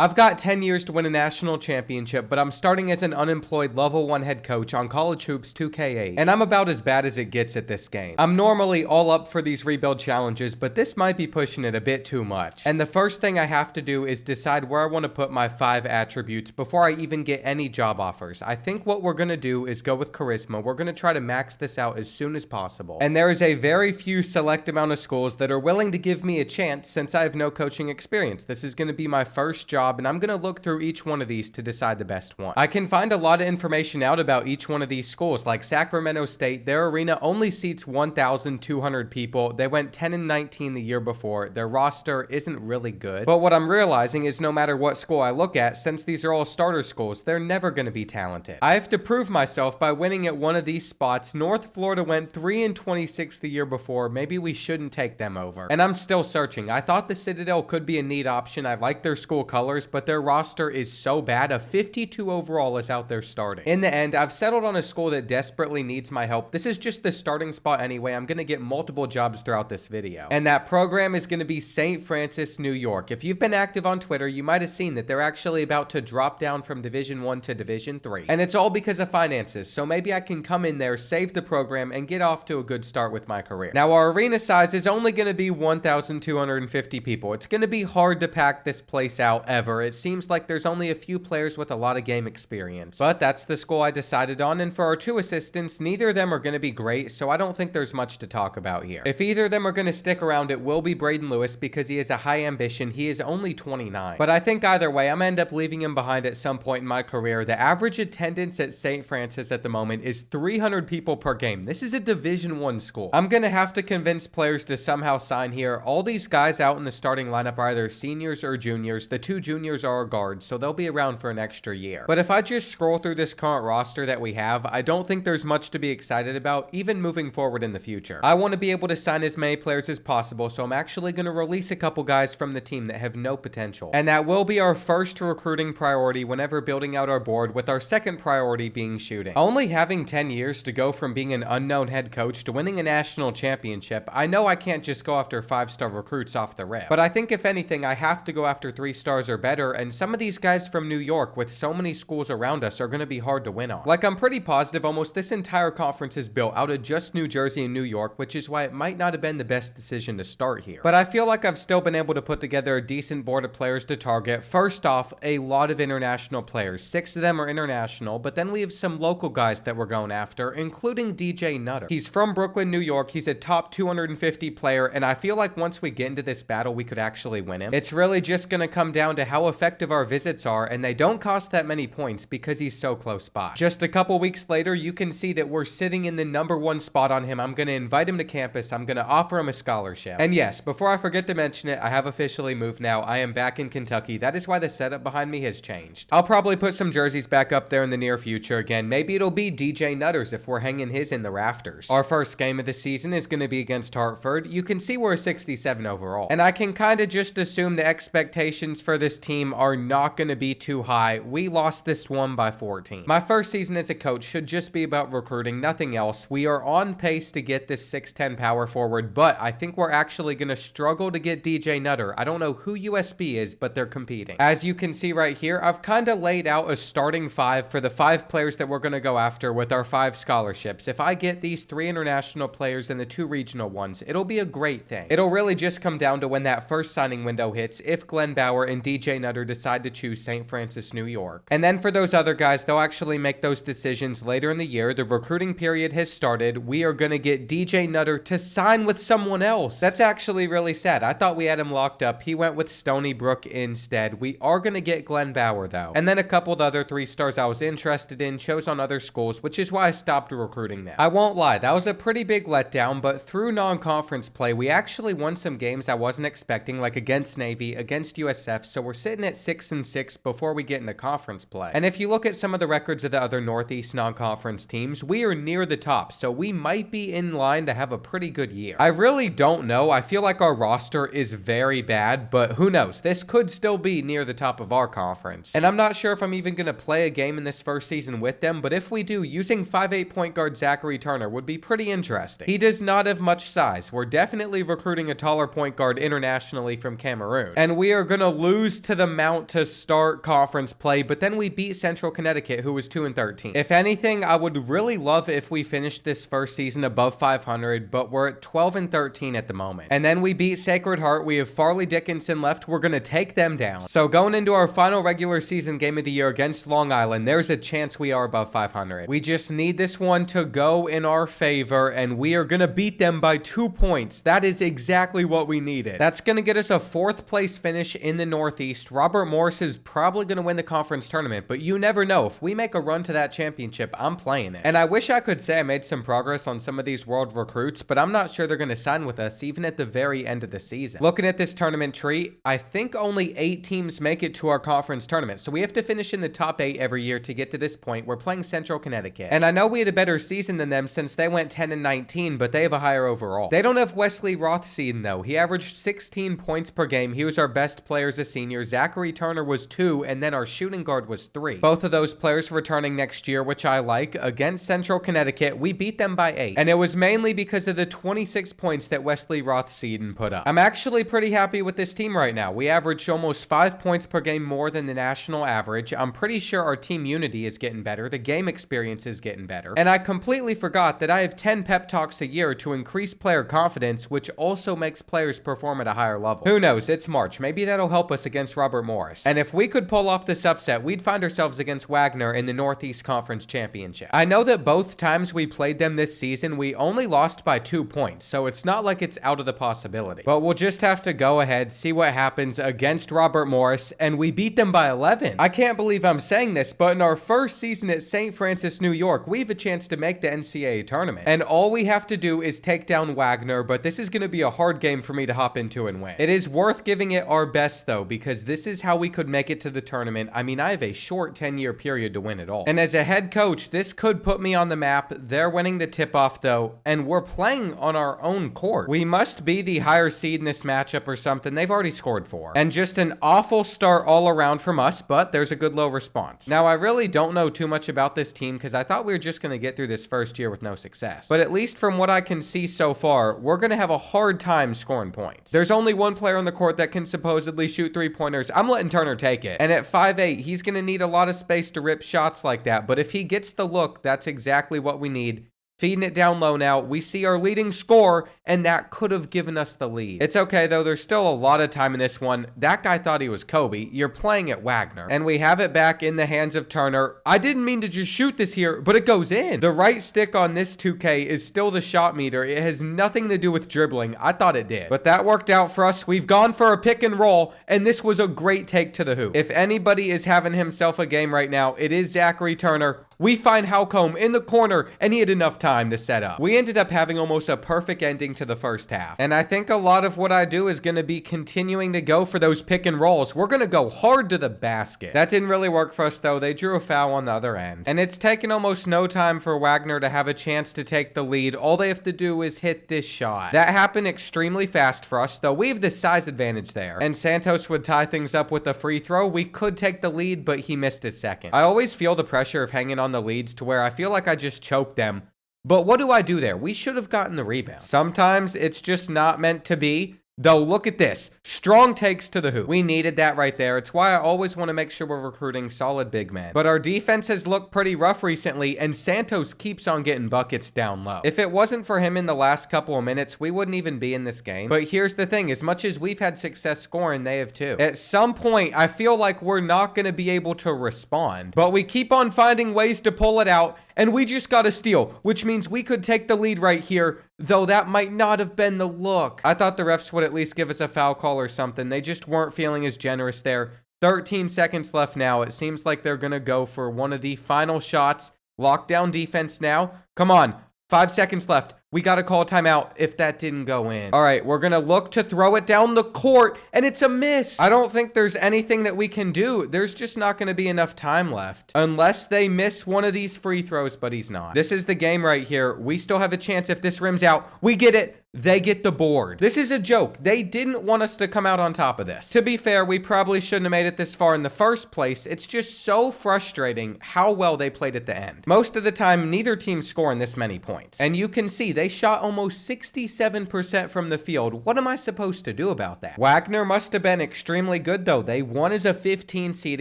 I've got 10 years to win a national championship, but I'm starting as an unemployed level 1 head coach on College Hoops 2K8, and I'm about as bad as it gets at this game. I'm normally all up for these rebuild challenges, but this might be pushing it a bit too much. And the first thing I have to do is decide where I want to put my 5 attributes before I even get any job offers. I think what we're going to do is go with charisma. We're going to try to max this out as soon as possible. And there is a very few select amount of schools that are willing to give me a chance since I have no coaching experience. This is going to be my first job, and I'm going to look through each one of these to decide the best one. I can find a lot of information out about each one of these schools, like Sacramento State. Their arena only seats 1,200 people. They went 10-19 the year before. Their roster isn't really good. But what I'm realizing is no matter what school I look at, since these are all starter schools, they're never going to be talented. I have to prove myself by winning at one of these spots. North Florida went 3-26 the year before. Maybe we shouldn't take them over. And I'm still searching. I thought the Citadel could be a neat option. I like their school colors, but their roster is so bad. A 52 overall is out there starting. In the end, I've settled on a school that desperately needs my help. This is just the starting spot anyway. I'm going to get multiple jobs throughout this video. And that program is going to be St. Francis, New York. If you've been active on Twitter, you might have seen that they're actually about to drop down from Division 1 to Division 3. And it's all because of finances. So maybe I can come in there, save the program, and get off to a good start with my career. Now, our arena size is only going to be 1,250 people. It's going to be hard to pack this place out ever. It seems like there's only a few players with a lot of game experience. But that's the school I decided on, and for our 2 assistants, neither of them are going to be great, so I don't think there's much to talk about here. If either of them are going to stick around, it will be Braden Lewis because he has a high ambition. He is only 29. But I think either way, I'm going to end up leaving him behind at some point in my career. The average attendance at St. Francis at the moment is 300 people per game. This is a Division 1 school. I'm going to have to convince players to somehow sign here. All these guys out in the starting lineup are either seniors or juniors. The 2 juniors are our guards, so they'll be around for an extra year. But if I just scroll through this current roster that we have, I don't think there's much to be excited about, even moving forward in the future. I want to be able to sign as many players as possible, so I'm actually going to release a couple guys from the team that have no potential. And that will be our first recruiting priority whenever building out our board, with our second priority being shooting. Only having 10 years to go from being an unknown head coach to winning a national championship, I know I can't just go after 5-star recruits off the rip. But I think if anything, I have to go after 3 stars or better, and some of these guys from New York with so many schools around us are going to be hard to win on. Like, I'm pretty positive almost this entire conference is built out of just New Jersey and New York, which is why it might not have been the best decision to start here. But I feel like I've still been able to put together a decent board of players to target. First off, a lot of international players. 6 of them are international, but then we have some local guys that we're going after, including DJ Nutter. He's from Brooklyn, New York. He's a top 250 player, and I feel like once we get into this battle, we could actually win him. It's really just going to come down to how effective our visits are, and they don't cost that many points because he's so close by. Just a couple weeks later, you can see that we're sitting in the #1 spot on him. I'm going to invite him to campus. I'm going to offer him a scholarship. And yes, before I forget to mention it, I have officially moved now. I am back in Kentucky. That is why the setup behind me has changed. I'll probably put some jerseys back up there in the near future again. Maybe it'll be DJ Nutter's if we're hanging his in the rafters. Our first game of the season is going to be against Hartford. You can see we're a 67 overall. And I can kind of just assume the expectations for this team are not going to be too high. We lost this one by 14. My first season as a coach should just be about recruiting, nothing else. We are on pace to get this 6'10 power forward, but I think we're actually going to struggle to get DJ Nutter. I don't know who USB is, but they're competing. As you can see right here, I've kind of laid out a starting 5 for the 5 players that we're going to go after with our 5 scholarships. If I get these 3 international players and the 2 regional ones, it'll be a great thing. It'll really just come down to when that first signing window hits, if Glenn Bauer and DJ Nutter decide to choose St. Francis, New York. And then for those other guys, they'll actually make those decisions later in the year. The recruiting period has started. We are going to get DJ Nutter to sign with someone else. That's actually really sad. I thought we had him locked up. He went with Stony Brook instead. We are going to get Glenn Bauer though. And then a couple of other 3 stars I was interested in chose on other schools, which is why I stopped recruiting them. I won't lie, that was a pretty big letdown, but through non-conference play, we actually won some games I wasn't expecting, like against Navy, against USF, so we're sitting at 6-6 before we get into conference play. And if you look at some of the records of the other Northeast non-conference teams, we are near the top, so we might be in line to have a pretty good year. I really don't know. I feel like our roster is very bad, but who knows? This could still be near the top of our conference. And I'm not sure if I'm even going to play a game in this first season with them, but if we do, using 5'8" point guard Zachary Turner would be pretty interesting. He does not have much size. We're definitely recruiting a taller point guard internationally from Cameroon. And we are going to lose to the mount to start conference play, but then we beat Central Connecticut, who was 2-13. If anything, I would really love if we finished this first season above 500, but we're at 12-13 at the moment. And then we beat Sacred Heart. We have Farley Dickinson left. We're going to take them down. So going into our final regular season game of the year against Long Island, there's a chance we are above 500. We just need this one to go in our favor, and we are going to beat them by 2 points. That is exactly what we needed. That's going to get us a 4th place finish in the Northeast. Robert Morris is probably going to win the conference tournament, but you never know. If we make a run to that championship, I'm playing it. And I wish I could say I made some progress on some of these world recruits, but I'm not sure they're going to sign with us even at the very end of the season. Looking at this tournament tree, I think only 8 teams make it to our conference tournament, so we have to finish in the top 8 every year to get to this point. We're playing Central Connecticut, and I know we had a better season than them since they went 10-19, but they have a higher overall. They don't have Wesley Rothstein though. He averaged 16 points per game. He was our best player as a senior. Zachary Turner was 2, and then our shooting guard was 3. Both of those players returning next year, which I like. Against Central Connecticut, we beat them by 8, and it was mainly because of the 26 points that Wesley Rothstein put up. I'm actually pretty happy with this team right now. We averaged almost 5 points per game more than the national average. I'm pretty sure our team unity is getting better. The game experience is getting better. And I completely forgot that I have 10 pep talks a year to increase player confidence, which also makes players perform at a higher level. Who knows? It's March. Maybe that'll help us against Robert Morris. And if we could pull off this upset, we'd find ourselves against Wagner in the Northeast Conference Championship. I know that both times we played them this season, we only lost by 2 points, so it's not like it's out of the possibility. But we'll just have to go ahead, see what happens against Robert Morris, and we beat them by 11. I can't believe I'm saying this, but in our first season at St. Francis, New York, we have a chance to make the NCAA tournament. And all we have to do is take down Wagner, but this is going to be a hard game for me to hop into and win. It is worth giving it our best, though, because this is how we could make it to the tournament. I mean, I have a short 10-year period to win it all. And as a head coach, this could put me on the map. They're winning the tip-off, though, and we're playing on our own court. We must be the higher seed in this matchup or something. They've already scored 4. And just an awful start all around from us, but there's a good low response. Now, I really don't know too much about this team because I thought we were just going to get through this first year with no success. But at least from what I can see so far, we're going to have a hard time scoring points. There's only one player on the court that can supposedly shoot 3-pointers. I'm letting Turner take it. And at 5'8", he's going to need a lot of space to rip shots like that. But if he gets the look, that's exactly what we need. Feeding it down low now. We see our leading scorer, and that could have given us the lead. It's okay, though. There's still a lot of time in this one. That guy thought he was Kobe. You're playing at Wagner. And we have it back in the hands of Turner. I didn't mean to just shoot this here, but it goes in. The right stick on this 2K is still the shot meter. It has nothing to do with dribbling. I thought it did. But that worked out for us. We've gone for a pick and roll, and this was a great take to the hoop. If anybody is having himself a game right now, it is Zachary Turner. We find Halcombe in the corner, and he had enough time to set up. We ended up having almost a perfect ending to the first half. And I think a lot of what I do is going to be continuing to go for those pick and rolls. We're going to go hard to the basket. That didn't really work for us, though. They drew a foul on the other end. And it's taken almost no time for Wagner to have a chance to take the lead. All they have to do is hit this shot. That happened extremely fast for us, though. We have the size advantage there. And Santos would tie things up with a free throw. We could take the lead, but he missed his second. I always feel the pressure of hanging on the leads to where I feel like I just choked them. But what do I do there? We should have gotten the rebound. Sometimes it's just not meant to be. Though, look at this. Strong takes to the hoop. We needed that right there. It's why I always want to make sure we're recruiting solid big men. But our defense has looked pretty rough recently, and Santos keeps on getting buckets down low. If it wasn't for him in the last couple of minutes, we wouldn't even be in this game. But here's the thing. As much as we've had success scoring, they have too. At some point, I feel like we're not going to be able to respond. But we keep on finding ways to pull it out, and we just got a steal, which means we could take the lead right here, though that might not have been the look. I thought the refs would at least give us a foul call or something. They just weren't feeling as generous there. 13 seconds left now. It seems like they're going to go for one of the final shots. Lockdown defense now. Come on. 5 seconds left. We got to call a timeout if that didn't go in. All right, we're going to look to throw it down the court, and it's a miss. I don't think there's anything that we can do. There's just not going to be enough time left. Unless they miss one of these free throws, but he's not. This is the game right here. We still have a chance if this rims out. We get it. They get the board. This is a joke. They didn't want us to come out on top of this. To be fair, we probably shouldn't have made it this far in the first place. It's just so frustrating how well they played at the end. Most of the time, neither team's scoring this many points. And you can see they shot almost 67% from the field. What am I supposed to do about that? Wagner must have been extremely good though. They won as a 15 seed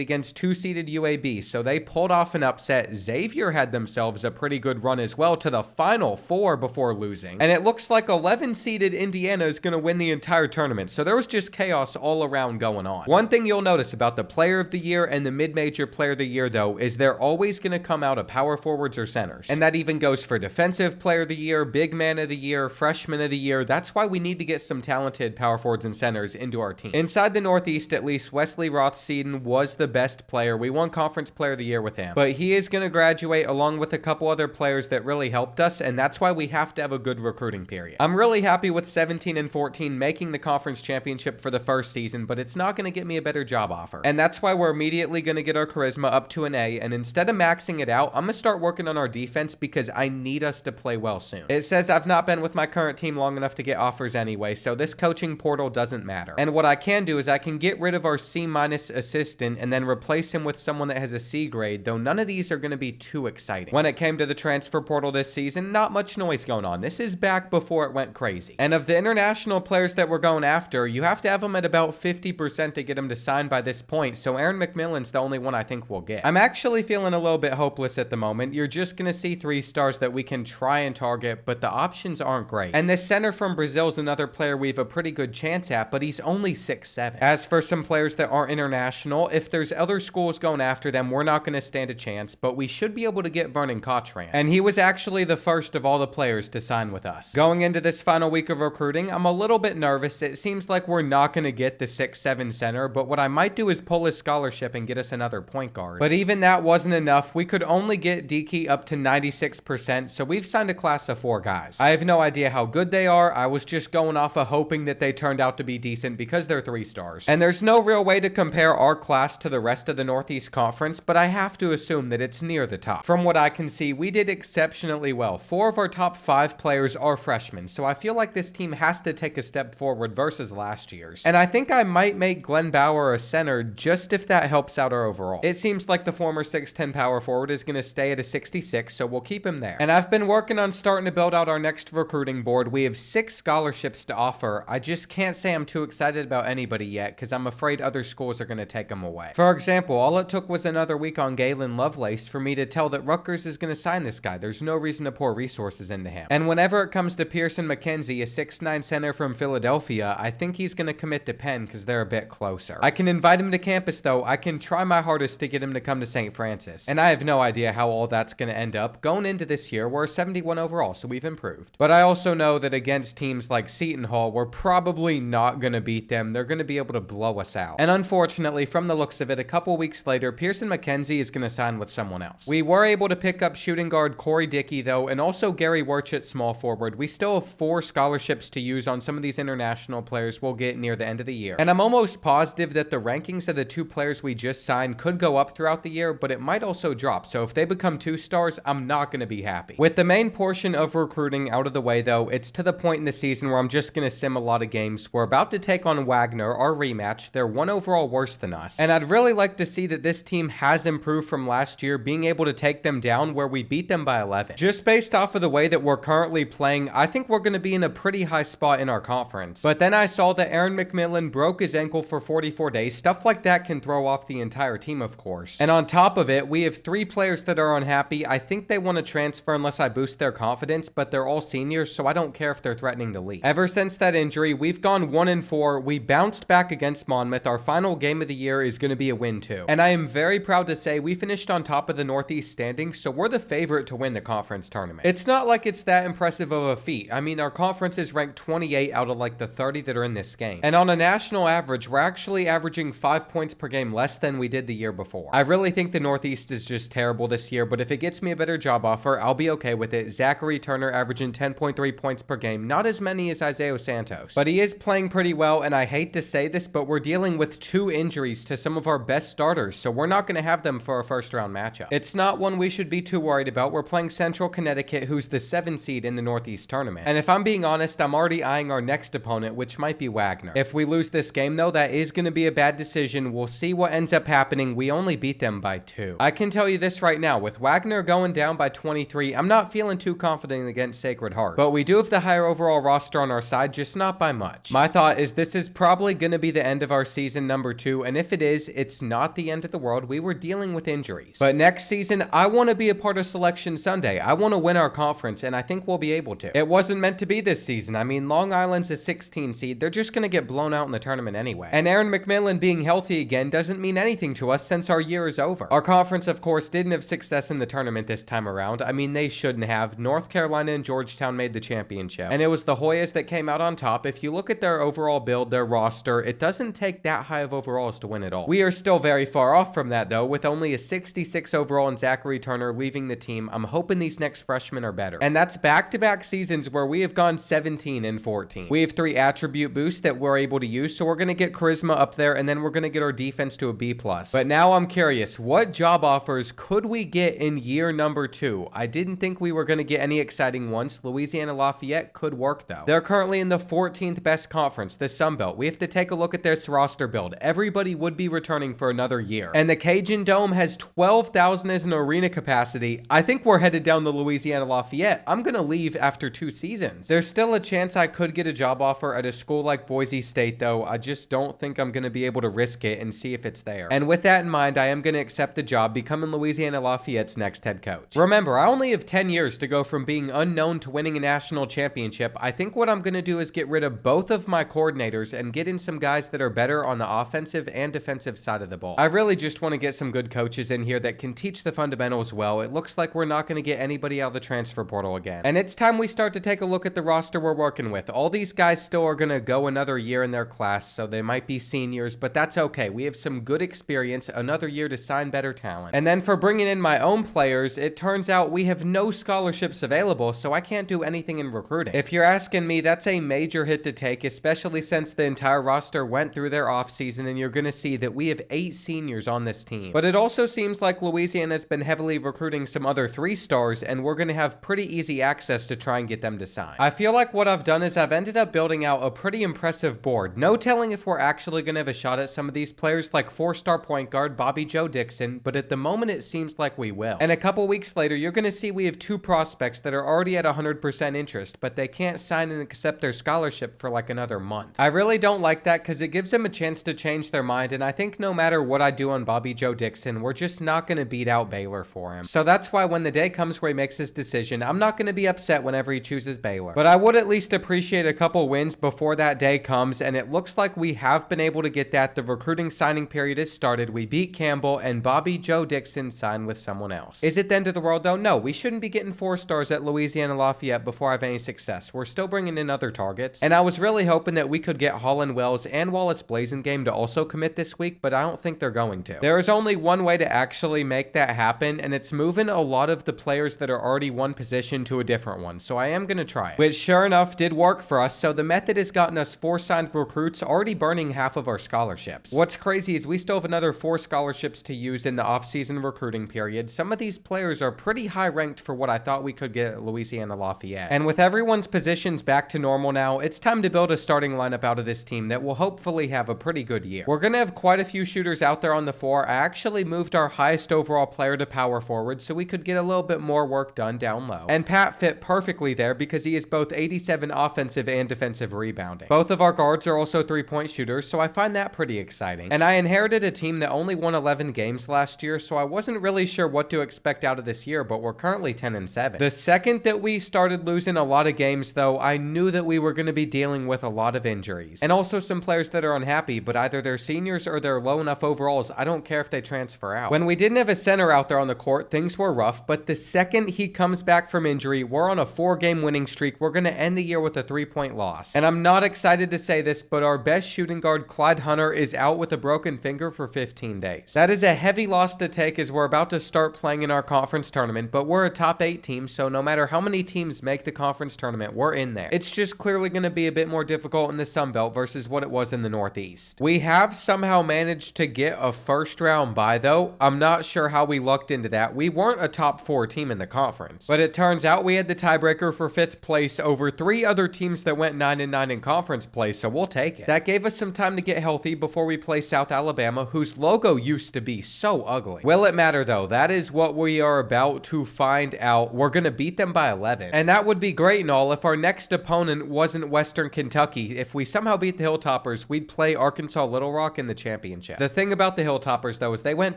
against 2-seeded UAB, so they pulled off an upset. Xavier had themselves a pretty good run as well to the Final Four before losing. And it looks like 11-seeded Indiana is going to win the entire tournament. So there was just chaos all around going on. One thing you'll notice about the Player of the Year and the Mid-Major Player of the Year though is they're always going to come out of power forwards or centers. And that even goes for Defensive Player of the Year, Big Man of the Year, Freshman of the Year. That's why we need to get some talented power forwards and centers into our team. Inside the Northeast, at least, Wesley Rothstein was the best player. We won Conference Player of the Year with him. But he is going to graduate along with a couple other players that really helped us, and that's why we have to have a good recruiting period. I'm really happy with 17 and 14 making the conference championship for the first season, but it's not going to get me a better job offer. And that's why we're immediately going to get our charisma up to an A, and instead of maxing it out, I'm going to start working on our defense because I need us to play well soon. It says I've not been with my current team long enough to get offers anyway, so this coaching portal doesn't matter. And what I can do is I can get rid of our C- assistant and then replace him with someone that has a C grade, though none of these are going to be too exciting. When it came to the transfer portal this season, not much noise going on. This is back before it went crazy. And of the international players that we're going after, you have to have them at about 50% to get them to sign by this point, so Aaron McMillan's the only one I think we'll get. I'm actually feeling a little bit hopeless at the moment. You're just going to see 3 stars that we can try and target, but the options aren't great. And this center from Brazil is another player we have a pretty good chance at, but he's only 6'7". As for some players that aren't international, if there's other schools going after them, we're not going to stand a chance, but we should be able to get Vernon Cochran. And he was actually the first of all the players to sign with us. Going into this final week of recruiting, I'm a little bit nervous. It seems like we're not going to get the 6'7" center, but what I might do is pull his scholarship and get us another point guard. But even that wasn't enough. We could only get Deke up to 96%, so we've signed a class of 4 guys. I have no idea how good they are. I was just going off of hoping that they turned out to be decent because they're 3 stars. And there's no real way to compare our class to the rest of the Northeast Conference, but I have to assume that it's near the top. From what I can see, we did exceptionally well. 4 of our top 5 players are freshmen, so I feel like this team has to take a step forward versus last year's. And I think I might make Glenn Bauer a center just if that helps out our overall. It seems like the former 6'10" power forward is going to stay at a 66, so we'll keep him there. And I've been working on starting to build out our next recruiting board. We have 6 scholarships to offer. I just can't say I'm too excited about anybody yet because I'm afraid other schools are going to take them away. For example, all it took was another week on Galen Lovelace for me to tell that Rutgers is going to sign this guy. There's no reason to pour resources into him. And whenever it comes to Pearson McKenzie, a 6'9" center from Philadelphia, I think he's going to commit to Penn because they're a bit closer. I can invite him to campus though. I can try my hardest to get him to come to St. Francis. And I have no idea how all that's going to end up. Going into this year, we're 71 overall, so we've improved. But I also know that against teams like Seton Hall, we're probably not going to beat them. They're going to be able to blow us out. And unfortunately, from the looks of it, a couple weeks later, Pearson McKenzie is going to sign with someone else. We were able to pick up shooting guard Corey Dickey though, and also Gary Wirch at small forward. We still have 4 scholarships to use on some of these international players we'll get near the end of the year. And I'm almost positive that the rankings of the 2 players we just signed could go up throughout the year, but it might also drop. So if they become 2 stars, I'm not going to be happy. With the main portion of recruiting out of the way though, it's to the point in the season where I'm just going to sim a lot of games. We're about to take on Wagner, our rematch. They're 1 overall worse than us. And I'd really like to see that this team has improved from last year, being able to take them down where we beat them by 11. Just based off of the way that we're currently playing, I think we're going to be in a pretty high spot in our conference. But then I saw that Aaron McMillan broke his ankle for 44 days. Stuff like that can throw off the entire team, of course. And on top of it, we have 3 players that are unhappy. I think they want to transfer unless I boost their confidence, but they're all seniors, so I don't care if they're threatening to leave. Ever since that injury, we've gone 1-4. We bounced back against Monmouth. Our final game of the year is going to be a win too. And I am very proud to say we finished on top of the Northeast standings, so we're the favorite to win the conference tournament. It's not like it's that impressive of a feat. I mean, our conference is ranked 28 out of like the 30 that are in this game. And on a national average, we're actually averaging 5 points per game less than we did the year before. I really think the Northeast is just terrible this year, but if it gets me a better job offer, I'll be okay with it. Zachary Turner averaging 10.3 points per game, not as many as Isaiah Santos, but he is playing pretty well, and I hate to say this, but we're dealing with 2 injuries to some of our best starters, so we're not going to have them for a first round matchup. It's not one we should be too worried about. We're playing Central Connecticut, who's the 7 seed in the Northeast tournament. And if I'm being honest, I'm already eyeing our next opponent, which might be Wagner. If we lose this game though, that is going to be a bad decision. We'll see what ends up happening. We only beat them by 2. I can tell you this right now, with Wagner going down by 23, I'm not feeling too confident against against Sacred Heart. But we do have the higher overall roster on our side, just not by much. My thought is this is probably going to be the end of our season number 2, and if it is, it's not the end of the world. We were dealing with injuries. But next season, I want to be a part of Selection Sunday. I want to win our conference, and I think we'll be able to. It wasn't meant to be this season. I mean, Long Island's a 16 seed. They're just going to get blown out in the tournament anyway. And Aaron McMillan being healthy again doesn't mean anything to us since our year is over. Our conference, of course, didn't have success in the tournament this time around. I mean, they shouldn't have. North Carolina and Georgetown made the championship, and it was the Hoyas that came out on top. If you look at their overall build, their roster, it doesn't take that high of overalls to win it all. We are still very far off from that, though, with only a 66 overall and Zachary Turner leaving the team. I'm hoping these next freshmen are better. And that's back-to-back seasons where we have gone 17 and 14. We have 3 attribute boosts that we're able to use, so we're going to get charisma up there, and then we're going to get our defense to a B+. But now I'm curious, what job offers could we get in year number 2? I didn't think we were going to get any exciting ones. Louisiana Lafayette could work, though. They're currently in the 14th best conference, the Sun Belt. We have to take a look at this roster build. Everybody would be returning for another year. And the Cajun Dome has 12,000 as an arena capacity. I think we're headed down to Louisiana Lafayette. I'm going to leave after 2 seasons. There's still a chance I could get a job offer at a school like Boise State, though. I just don't think I'm going to be able to risk it and see if it's there. And with that in mind, I am going to accept the job, becoming Louisiana Lafayette's next head coach. Remember, I only have 10 years to go from being unknown to winning a national championship. I think what I'm going to do is get rid of both of my coordinators and get in some guys that are better on the offensive and defensive side of the ball. I really just want to get some good coaches in here that can teach the fundamentals well. It looks like we're not going to get anybody out of the transfer portal again. And it's time we start to take a look at the roster we're working with. All these guys still are going to go another year in their class, so they might be seniors, but that's okay. We have some good experience, another year to sign better talent. And then for bringing in my own players, it turns out we have no scholarships available, so I can't do anything in recruiting. If you're asking me, that's a major hit to take, especially since the entire roster went through their offseason, and you're going to see that we have 8 seniors on this team. But it also seems like Louisiana has been heavily recruiting some other 3-stars, and we're going to have pretty easy access to try and get them to sign. I feel like what I've done is I've ended up building out a pretty impressive board. No telling if we're actually going to have a shot at some of these players like 4-star point guard Bobby Joe Dixon, but at the moment it seems like we will. And a couple weeks later, you're going to see we have 2 prospects that are already at 100% interest, but they can't sign and accept their scholarship for like another month. I really don't like that because it gives them a chance to change their mind, and I think no matter what I do on Bobby Joe Dixon, we're just not going to beat out Baylor for him. So that's why when the day comes where he makes his decision, I'm not going to be upset whenever he chooses Baylor. But I would at least appreciate a couple wins before that day comes, and it looks like we have been able to get that. The recruiting signing period has started. We beat Campbell, and Bobby Joe Dixon signed with someone else. Is it the end of the world though? No, we shouldn't be getting 4-stars at Louisiana Lafayette before I have any success. We're still bringing in other targets, and I was really hoping that we could get Holland Wells and Wallace Blazingame to also commit this week, but I don't think they're going to. There is only one way to actually make that happen, and it's moving a lot of the players that are already one position to a different one, so I am going to try it. Which sure enough did work for us, so the method has gotten us 4 signed recruits, already burning half of our scholarships. What's crazy is we still have another 4 scholarships to use in the off-season recruiting period. Some of these players are pretty high ranked for what I thought we could get at Louisiana Lafayette. And with everyone's positions back to normal now, it's time to build a starting lineup out of this team that will hopefully have a pretty good year. We're going to have quite a few shooters out there on the floor. I actually moved our highest overall player to power forward so we could get a little bit more work done down low. And Pat fit perfectly there because he is both 87 offensive and defensive rebounding. Both of our guards are also 3-point shooters, so I find that pretty exciting. And I inherited a team that only won 11 games last year, so I wasn't really sure what to expect out of this year, but we're currently 10-7. The second that we started losing a lot of games, though, I knew that we were going to be dealing with a lot of injuries. And also some players that are unhappy, but either they're seniors or they're low enough overalls, I don't care if they transfer out. When we didn't have a center out there on the court, things were rough, but the second he comes back from injury, we're on a 4-game winning streak. We're going to end the year with a 3-point loss. And I'm not excited to say this, but our best shooting guard, Clyde Hunter, is out with a broken finger for 15 days. That is a heavy loss to take as we're about to start playing in our conference tournament, but we're a top 8 team, so no matter how many teams make the conference tournament, we're in there. It's just clearly going to be a bit more difficult in the Sun Belt versus what it was in the Northeast. We have somehow managed to get a first-round bye, though. I'm not sure how we lucked into that. We weren't a top 4 team in the conference, but it turns out we had the tiebreaker for 5th place over 3 other teams that went 9-9 in conference play, so we'll take it. That gave us some time to get healthy before we play South Alabama, whose logo used to be so ugly. Will it matter, though? That is what we are about to find out. We're going to beat them by a 11. And that would be great and all if our next opponent wasn't Western Kentucky. If we somehow beat the Hilltoppers, we'd play Arkansas Little Rock in the championship. The thing about the Hilltoppers, though, is they went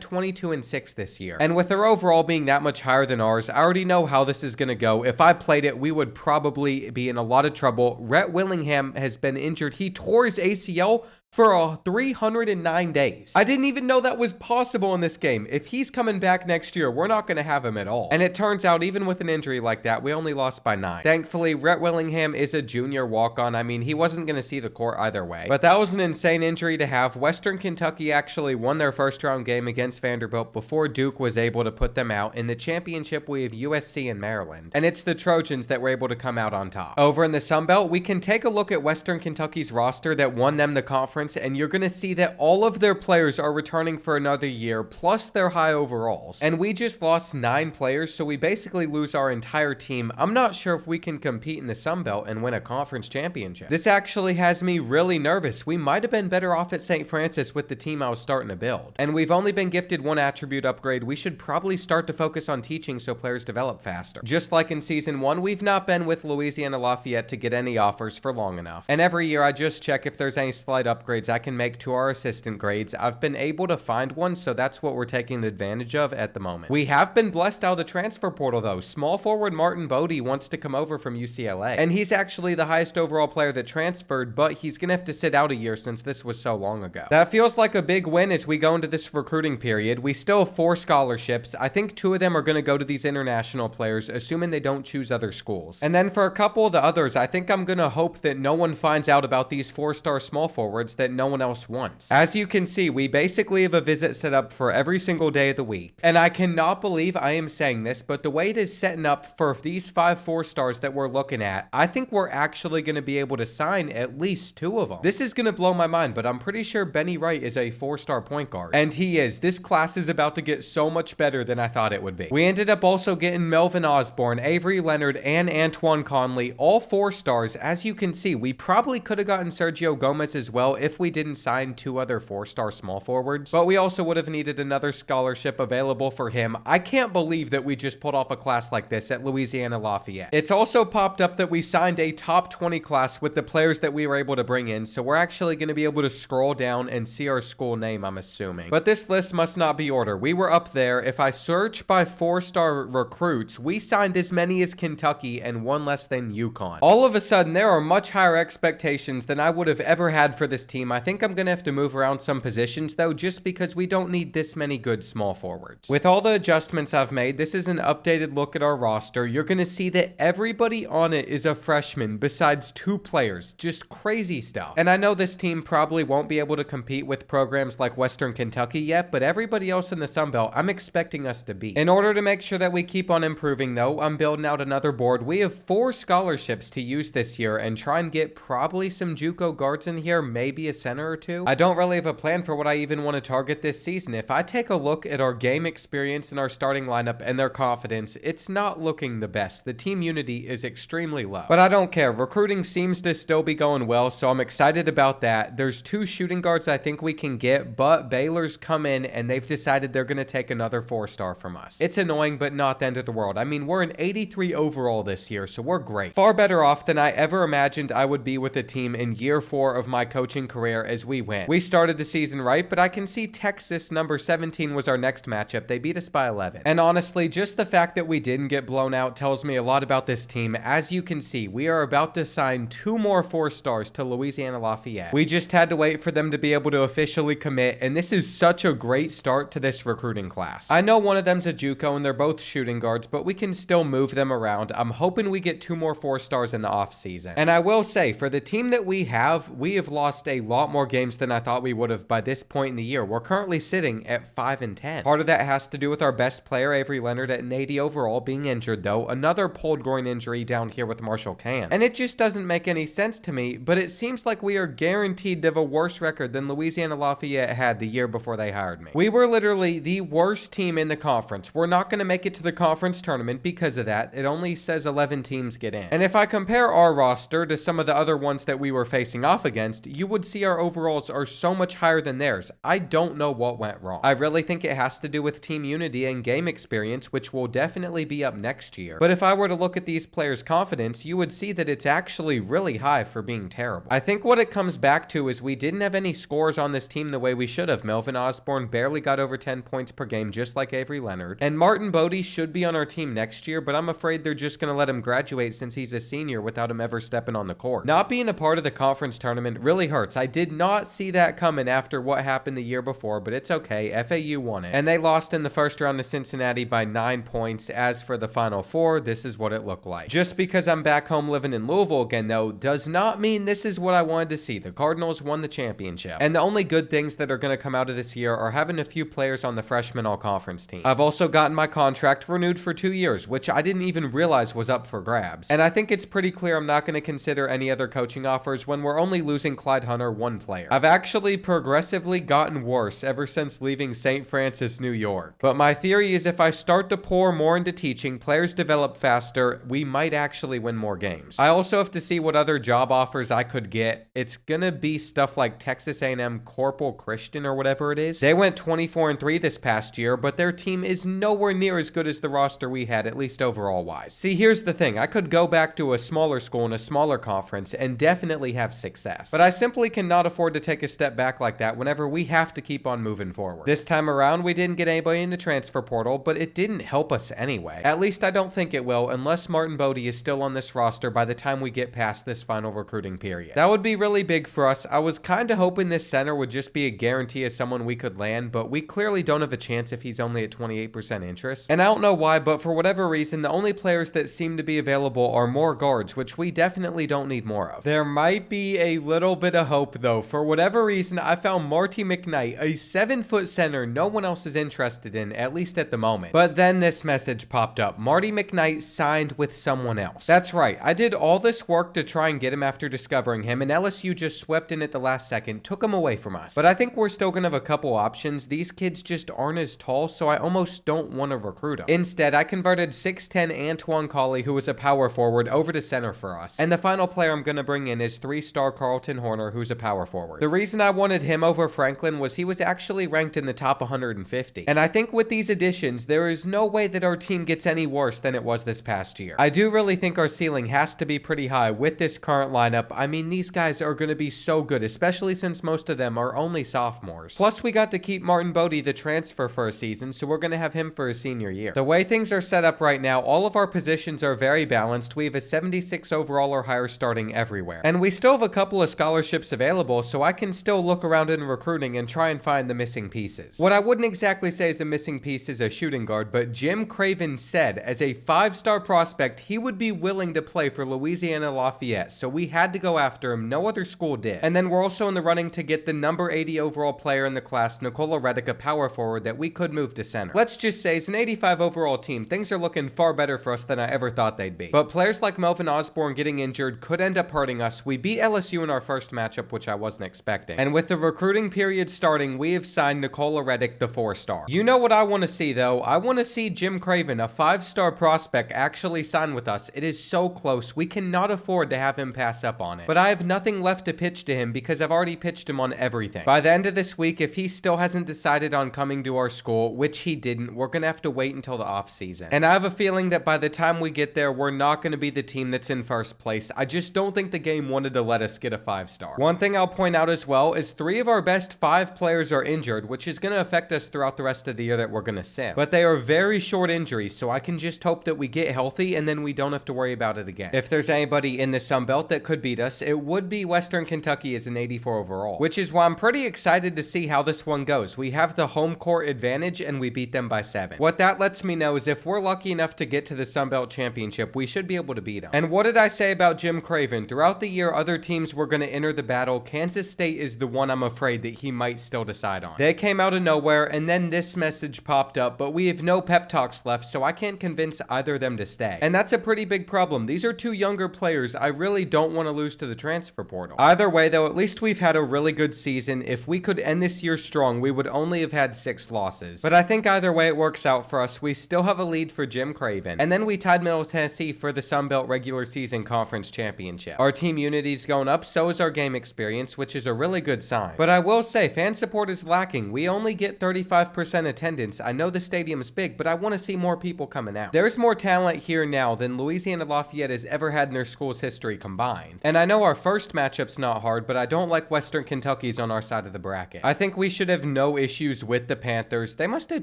22-6 this year. And with their overall being that much higher than ours, I already know how this is going to go. If I played it, we would probably be in a lot of trouble. Rhett Willingham has been injured. He tore his ACL for 309 days. I didn't even know that was possible in this game. If he's coming back next year, we're not going to have him at all. And it turns out, even with an injury like that, we only lost by 9. Thankfully, Rhett Willingham is a junior walk-on. I mean, he wasn't going to see the court either way. But that was an insane injury to have. Western Kentucky actually won their first-round game against Vanderbilt before Duke was able to put them out. In the championship, we have USC and Maryland. And it's the Trojans that were able to come out on top. Over in the Sun Belt, we can take a look at Western Kentucky's roster that won them the conference, and you're going to see that all of their players are returning for another year, plus their high overalls. And we just lost 9 players, so we basically lose our entire team. I'm not sure if we can compete in the Sun Belt and win a conference championship. This actually has me really nervous. We might have been better off at St. Francis with the team I was starting to build. And we've only been gifted 1 attribute upgrade. We should probably start to focus on teaching so players develop faster. Just like in Season 1, we've not been with Louisiana Lafayette to get any offers for long enough. And every year I just check if there's any slight upgrades I can make to our assistant grades. I've been able to find one, so that's what we're taking advantage of at the moment. We have been blessed out of the transfer portal though. Small forward Martin Bodie wants to come over from UCLA, and he's actually the highest overall player that transferred, but he's gonna have to sit out a year since this was so long ago. That feels like a big win as we go into this recruiting period. We still have 4 scholarships. I think 2 of them are gonna go to these international players, assuming they don't choose other schools. And then for a couple of the others, I think I'm gonna hope that no one finds out about these 4-star small forwards that no one else wants. As you can see, we basically have a visit set up for every single day of the week. And I cannot believe I am saying this, but the way it is setting up for these 5 4-stars that we're looking at, I think we're actually going to be able to sign at least 2 of them. This is going to blow my mind, but I'm pretty sure Benny Wright is a 4-star point guard. And he is. This class is about to get so much better than I thought it would be. We ended up also getting Melvin Osborne, Avery Leonard, and Antoine Conley, all 4 stars. As you can see, we probably could have gotten Sergio Gomez as well if we didn't sign 2 other 4-star small forwards, but we also would have needed another scholarship available for him. I can't believe that we just pulled off a class like this at Louisiana Lafayette. It's also popped up that we signed a top 20 class with the players that we were able to bring in, so we're actually going to be able to scroll down and see our school name, I'm assuming. But this list must not be order. We were up there. If I search by 4-star recruits, we signed as many as Kentucky and 1 less than UConn. All of a sudden, there are much higher expectations than I would have ever had for this team. I think I'm going to have to move around some positions though, just because we don't need this many good small forwards. With all the adjustments I've made, this is an updated look at our roster. You're going to see that everybody on it is a freshman besides 2 players. Just crazy stuff. And I know this team probably won't be able to compete with programs like Western Kentucky yet, but everybody else in the Sun Belt, I'm expecting us to beat. In order to make sure that we keep on improving though, I'm building out another board. We have 4 scholarships to use this year and try and get probably some JUCO guards in here, maybe a center or 2. I don't really have a plan for what I even want to target this season. If I take a look at our game experience in our starting lineup and their confidence, it's not looking the best. The team unity is extremely low. But I don't care. Recruiting seems to still be going well, so I'm excited about that. There's 2 shooting guards I think we can get, but Baylor's come in and they've decided they're going to take another 4-star from us. It's annoying, but not the end of the world. I mean, we're an 83 overall this year, so we're great. Far better off than I ever imagined I would be with a team in year 4 of my coaching career as we win. We started the season right, but I can see Texas number 17 was our next matchup. They beat us by 11. And honestly, just the fact that we didn't get blown out tells me a lot about this team. As you can see, we are about to sign 2 more 4-stars to Louisiana Lafayette. We just had to wait for them to be able to officially commit, and this is such a great start to this recruiting class. I know one of them's a JUCO and they're both shooting guards, but we can still move them around. I'm hoping we get 2 more 4-stars in the offseason. And I will say, for the team that we have lost a lot more games than I thought we would have by this point in the year. We're currently sitting at 5-10. Part of that has to do with our best player, Avery Leonard, at an 80 overall being injured though. Another pulled groin injury down here with Marshall Can. And it just doesn't make any sense to me, but it seems like we are guaranteed to have a worse record than Louisiana Lafayette had the year before they hired me. We were literally the worst team in the conference. We're not going to make it to the conference tournament because of that. It only says 11 teams get in. And if I compare our roster to some of the other ones that we were facing off against, you would see our overalls are so much higher than theirs. I don't know what went wrong. I really think it has to do with team unity and game experience, which will definitely be up next year. But if I were to look at these players' confidence, you would see that it's actually really high for being terrible. I think what it comes back to is we didn't have any scores on this team the way we should have. Melvin Osborne barely got over 10 points per game, just like Avery Leonard. And Martin Bodie should be on our team next year, but I'm afraid they're just going to let him graduate since he's a senior without him ever stepping on the court. Not being a part of the conference tournament really hurts. I did not see that coming after what happened the year before, but it's okay. FAU won it. And they lost in the first round to Cincinnati by 9 points. As for the Final Four, this is what it looked like. Just because I'm back home living in Louisville again, though, does not mean this is what I wanted to see. The Cardinals won the championship. And the only good things that are going to come out of this year are having a few players on the freshman all-conference team. I've also gotten my contract renewed for 2 years, which I didn't even realize was up for grabs. And I think it's pretty clear I'm not going to consider any other coaching offers when we're only losing Clyde Hunter, one player. I've actually progressively gotten worse ever since leaving St. Francis, New York. But my theory is if I start to pour more into teaching, players develop faster, we might actually win more games. I also have to see what other job offers I could get. It's gonna be stuff like Texas A&M Corporal Christian or whatever it is. They went 24-3 this past year, but their team is nowhere near as good as the roster we had, at least overall wise. See, here's the thing. I could go back to a smaller school in a smaller conference and definitely have success. But I simply cannot afford to take a step back like that whenever we have to keep on moving forward. This time around, we didn't get anybody in the transfer portal, but it didn't help us anyway. At least I don't think it will, unless Martin Bodie is still on this roster by the time we get past this final recruiting period. That would be really big for us. I was kind of hoping this center would just be a guarantee of someone we could land, but we clearly don't have a chance if he's only at 28% interest. And I don't know why, but for whatever reason, the only players that seem to be available are more guards, which we definitely don't need more of. There might be a little bit of hope though. For whatever reason, I found Marty McKnight, a 7-foot center no one else is interested in, at least at the moment. But then this message popped up. Marty McKnight signed with someone else. That's right. I did all this work to try and get him after discovering him, and LSU just swept in at the last second, took him away from us. But I think we're still gonna have a couple options. These kids just aren't as tall, so I almost don't want to recruit them. Instead, I converted 6'10" Antoine Colley, who was a power forward, over to center for us. And the final player I'm gonna bring in is 3-star Carlton Horner, who's a power forward. The reason I wanted him over Franklin was he was actually ranked in the top 150. And I think with these additions, there is no way that our team gets any worse than it was this past year. I do really think our ceiling has to be pretty high with this current lineup. I mean, these guys are going to be so good, especially since most of them are only sophomores. Plus, we got to keep Martin Bodie the transfer for a season, so we're going to have him for his senior year. The way things are set up right now, all of our positions are very balanced. We have a 76 overall or higher starting everywhere. And we still have a couple of scholarships available, so I can still look around in recruiting and try and find the missing pieces. What I wouldn't exactly say is a missing piece is a shooting guard, but Jim Craven said as a 5-star prospect he would be willing to play for Louisiana Lafayette, so we had to go after him. No other school did. And then we're also in the running to get the number 80 overall player in the class, Nicola Reddick, a power forward that we could move to center. Let's just say as an 85 overall team, things are looking far better for us than I ever thought they'd be. But players like Melvin Osborne getting injured could end up hurting us. We beat LSU in our first matchup, which I wasn't expecting. And with the recruiting period starting, we have signed Nicola Reddick, the 4-star. You know what I want to see though? I want to see Jim Craven, a 5-star prospect, actually sign with us. It is so close. We cannot afford to have him pass up on it. But I have nothing left to pitch to him because I've already pitched him on everything. By the end of this week, if he still hasn't decided on coming to our school, which he didn't, we're going to have to wait until the off season. And I have a feeling that by the time we get there, we're not going to be the team that's in first place. I just don't think the game wanted to let us get a 5-star. One thing I'll point out as well is 3 of our best 5 players are injured, which is going to affect us throughout the rest of the year that we're going to sim. But they are very short injuries, so I can just hope that we get healthy and then we don't have to worry about it again. If there's anybody in the Sun Belt that could beat us, it would be Western Kentucky as an 84 overall, which is why I'm pretty excited to see how this one goes. We have the home court advantage and we beat them by 7. What that lets me know is if we're lucky enough to get to the Sun Belt Championship, we should be able to beat them. And what did I say about Jim Craven? Throughout the year, other teams were going to enter the battle. Kansas State is the one I'm afraid that he might still decide on. They came out of nowhere, and then this message popped up, but we have no pep talks left, so I can't convince either of them to stay. And that's a pretty big problem. These are 2 younger players I really don't want to lose to the transfer portal. Either way, though, at least we've had a really good season. If we could end this year strong, we would only have had 6 losses. But I think either way it works out for us. We still have a lead for Jim Craven. And then we tied Middle Tennessee for the Sun Belt regular season conference championship. Our team unity's going up, so is our game experience. experience, which is a really good sign. But I will say, fan support is lacking. We only get 35% attendance. I know the stadium's big, but I want to see more people coming out. There's more talent here now than Louisiana Lafayette has ever had in their school's history combined. And I know our first matchup's not hard, but I don't like Western Kentucky's on our side of the bracket. I think we should have no issues with the Panthers. They must have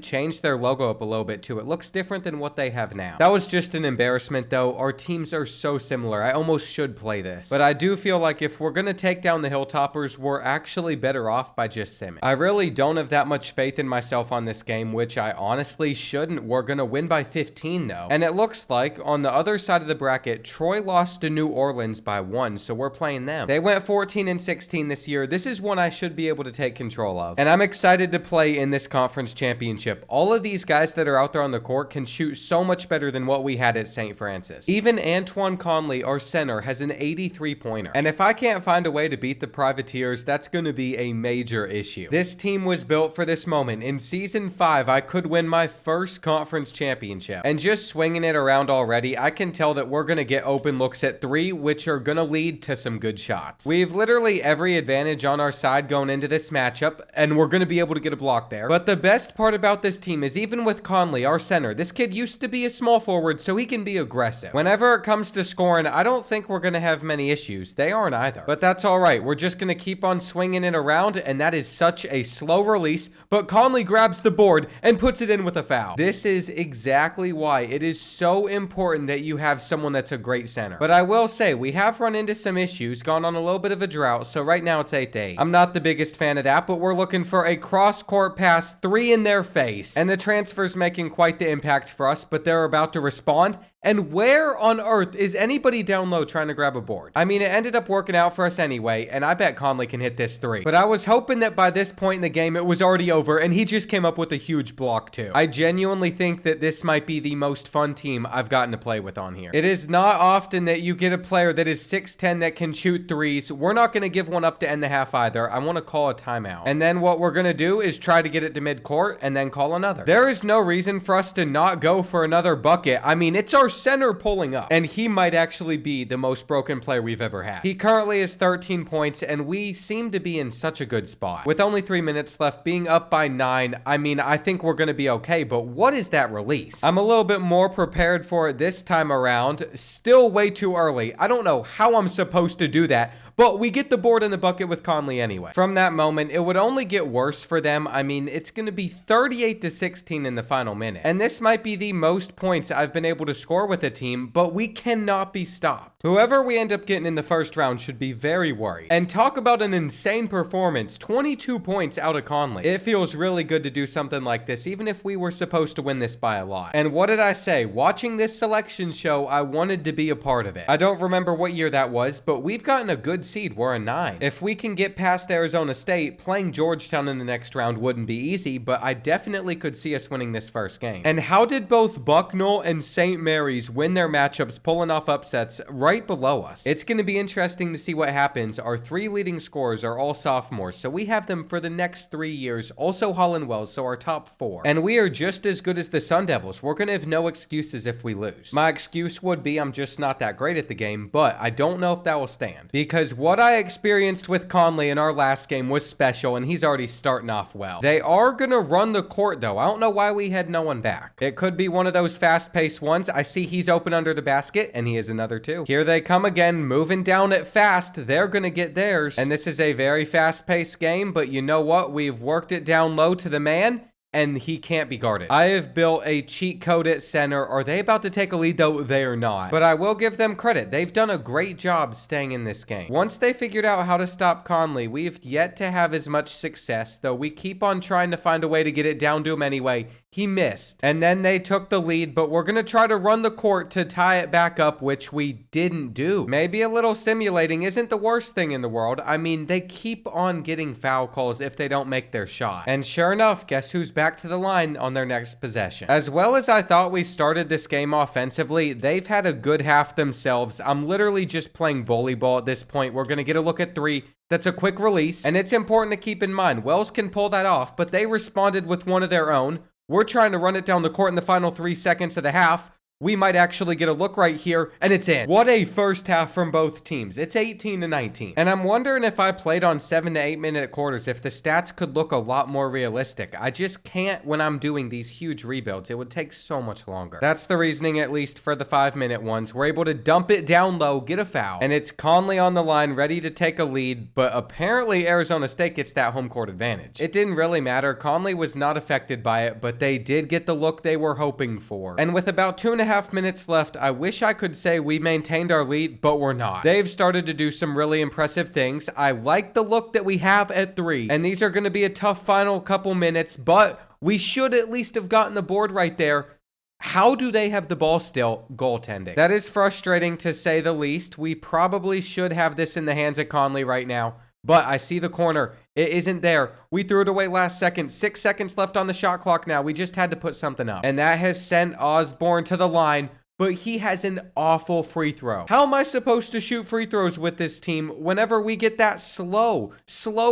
changed their logo up a little bit too. It looks different than what they have now. That was just an embarrassment though. Our teams are so similar. I almost should play this. But I do feel like if we're gonna take down the Hilltoppers, we're actually better off by just simming. I really don't have that much faith in myself on this game, which I honestly shouldn't. We're gonna win by 15 though. And it looks like on the other side of the bracket, Troy lost to New Orleans by 1, so we're playing them. They went 14-16 this year. This is one I should be able to take control of. And I'm excited to play in this conference championship. All of these guys that are out there on the court can shoot so much better than what we had at St. Francis. Even Antoine Conley, our center, has an 83-pointer. And if I can't find a way to beat the Privateers, that's going to be a major issue. This team was built for this moment. In Season 5, I could win my first conference championship. And just swinging it around already, I can tell that we're going to get open looks at 3, which are going to lead to some good shots. We've literally every advantage on our side going into this matchup, and we're going to be able to get a block there. But the best part about this team is even with Conley, our center, this kid used to be a small forward, so he can be aggressive. Whenever it comes to scoring, I don't think we're going to have many issues. They aren't either. But that's all right. We're just going to keep on swinging it around, and that is such a slow release, but Conley grabs the board and puts it in with a foul. This is exactly why it is so important that you have someone that's a great center. But I will say, we have run into some issues, gone on a little bit of a drought, so right now it's 8-8. I'm not the biggest fan of that, but we're looking for a cross-court pass, 3 in their face. And the transfer's making quite the impact for us, but they're about to respond. And where on earth is anybody down low trying to grab a board? I mean, it ended up working out for us anyway, and I bet Conley can hit this 3. But I was hoping that by this point in the game, it was already over, and he just came up with a huge block too. I genuinely think that this might be the most fun team I've gotten to play with on here. It is not often that you get a player that is 6'10 that can shoot 3s. We're not going to give one up to end the half either. I want to call a timeout. And then what we're going to do is try to get it to midcourt and then call another. There is no reason for us to not go for another bucket. I mean, it's our center pulling up, and he might actually be the most broken player we've ever had. He currently has 13 points, and we seem to be in such a good spot. With only 3 minutes left, being up by 9, I mean, I think we're going to be okay, but what is that release? I'm a little bit more prepared for it this time around. Still way too early. I don't know how I'm supposed to do that, but we get the board in the bucket with Conley anyway. From that moment, it would only get worse for them. I mean, it's going to be 38-16 in the final minute. And this might be the most points I've been able to score with a team, but we cannot be stopped. Whoever we end up getting in the first round should be very worried. And talk about an insane performance, 22 points out of Conley. It feels really good to do something like this, even if we were supposed to win this by a lot. And what did I say? Watching this selection show, I wanted to be a part of it. I don't remember what year that was, but we've gotten a good seed. We're a 9. If we can get past Arizona State, playing Georgetown in the next round wouldn't be easy, but I definitely could see us winning this first game. And how did both Bucknell and St. Mary's win their matchups, pulling off upsets right below us? It's going to be interesting to see what happens. Our 3 leading scorers are all sophomores, so we have them for the next 3 years. Also Holland Wells, so our top 4. And we are just as good as the Sun Devils. We're going to have no excuses if we lose. My excuse would be I'm just not that great at the game, but I don't know if that will stand. Because what I experienced with Conley in our last game was special, and he's already starting off well. They are going to run the court, though. I don't know why we had no one back. It could be one of those fast-paced ones. I see he's open under the basket, and he is another 2. Here they come again, moving down it fast. They're going to get theirs. And this is a very fast-paced game, but you know what? We've worked it down low to the man, and he can't be guarded. I have built a cheat code at center. Are they about to take a lead, though? They are not. But I will give them credit. They've done a great job staying in this game. Once they figured out how to stop Conley, we've yet to have as much success, though we keep on trying to find a way to get it down to him anyway. He missed. And then they took the lead, but we're going to try to run the court to tie it back up, which we didn't do. Maybe a little simulating isn't the worst thing in the world. I mean, they keep on getting foul calls if they don't make their shot. And sure enough, guess who's back to the line on their next possession? As well as I thought we started this game offensively, they've had a good half themselves. I'm literally just playing bully ball at this point. We're going to get a look at 3. That's a quick release. And it's important to keep in mind, Wells can pull that off, but they responded with one of their own. We're trying to run it down the court in the final 3 seconds of the half. we might actually get a look right here, and it's in. What a first half from both teams. It's 18-19. And I'm wondering if I played on 7 to 8 minute quarters, if the stats could look a lot more realistic. I just can't when I'm doing these huge rebuilds. It would take so much longer. That's the reasoning, at least for the 5-minute ones. We're able to dump it down low, get a foul, and it's Conley on the line, ready to take a lead, but apparently Arizona State gets that home court advantage. It didn't really matter. Conley was not affected by it, but they did get the look they were hoping for. And with about 2.5 minutes left, I wish I could say we maintained our lead, but we're not. They've started to do some really impressive things. I like the look that we have at 3, and these are going to be a tough final couple minutes, but we should at least have gotten the board right there. How do they have the ball still? Goaltending. That is frustrating to say the least. We probably should have this in the hands of Conley right now, but I see the corner. It isn't there. We threw it away last second. 6 seconds left on the shot clock now. We just had to put something up. And that has sent Osborne to the line, but he has an awful free throw. How am I supposed to shoot free throws with this team whenever we get that slow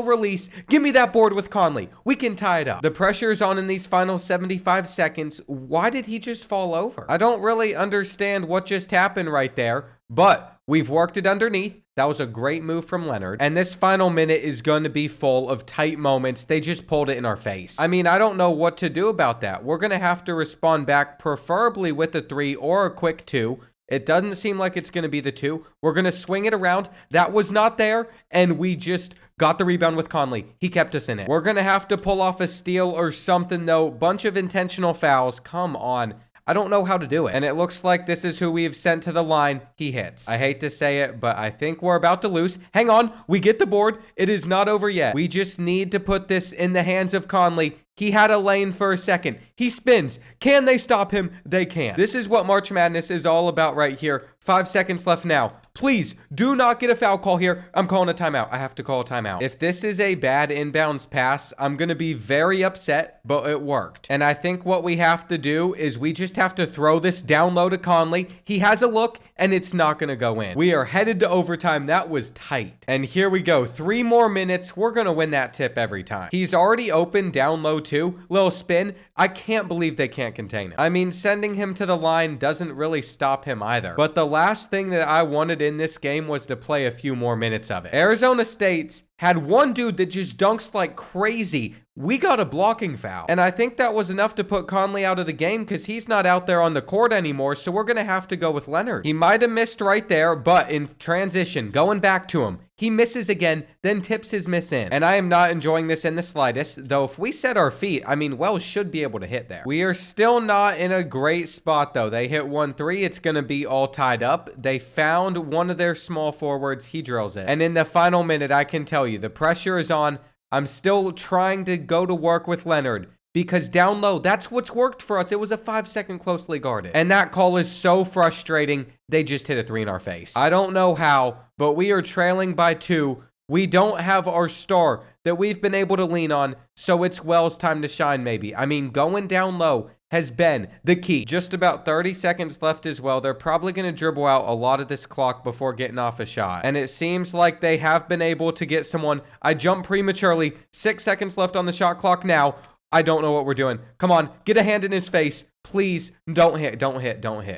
release? Give me that board with Conley. We can tie it up. The pressure is on in these final 75 seconds. Why did he just fall over? I don't really understand what just happened right there, but we've worked it underneath. That was a great move from Leonard. And this final minute is going to be full of tight moments. They just pulled it in our face. I mean, I don't know what to do about that. We're going to have to respond back, preferably with a 3 or a quick 2. It doesn't seem like it's going to be the 2. We're going to swing it around. That was not there. And we just got the rebound with Conley. He kept us in it. We're going to have to pull off a steal or something, though. Bunch of intentional fouls. Come on. I don't know how to do it. And it looks like this is who we've sent to the line. He hits. I hate to say it, but I think we're about to lose. Hang on. We get the board. It is not over yet. We just need to put this in the hands of Conley. He had a lane for a second. He spins. Can they stop him? They can. This is what March Madness is all about right here. 5 seconds left now. Please do not get a foul call here. I'm calling a timeout. I have to call a timeout. If this is a bad inbounds pass, I'm going to be very upset, but it worked. And I think what we have to do is we just have to throw this down low to Conley. He has a look, and it's not going to go in. We are headed to overtime. That was tight. And here we go. 3 more minutes. We're going to win that tip every time. He's already open down low too. Little spin. I can't believe they can't contain him. I mean, sending him to the line doesn't really stop him either. But the last thing that I wanted in this game was to play a few more minutes of it. Arizona State had one dude that just dunks like crazy. We got a blocking foul. And I think that was enough to put Conley out of the game because he's not out there on the court anymore, so we're going to have to go with Leonard. He might have missed right there, but in transition, going back to him, he misses again, then tips his miss in. And I am not enjoying this in the slightest, though if we set our feet, I mean, Wells should be able to hit there. We are still not in a great spot, though. They hit 1-3. It's going to be all tied up. They found one of their small forwards. He drills it. And in the final minute, I can tell you, the pressure is on. I'm still trying to go to work with Leonard because down low, that's what's worked for us. It was a 5-second closely guarded. And that call is so frustrating. They just hit a 3 in our face. I don't know how, but we are trailing by 2. We don't have our star that we've been able to lean on, so it's Wells' time to shine maybe. I mean, going down low has been the key. Just about 30 seconds left as well. They're probably going to dribble out a lot of this clock before getting off a shot. And it seems like they have been able to get someone. I jumped prematurely. 6 seconds left on the shot clock now. I don't know what we're doing. Come on, get a hand in his face. Please, don't hit.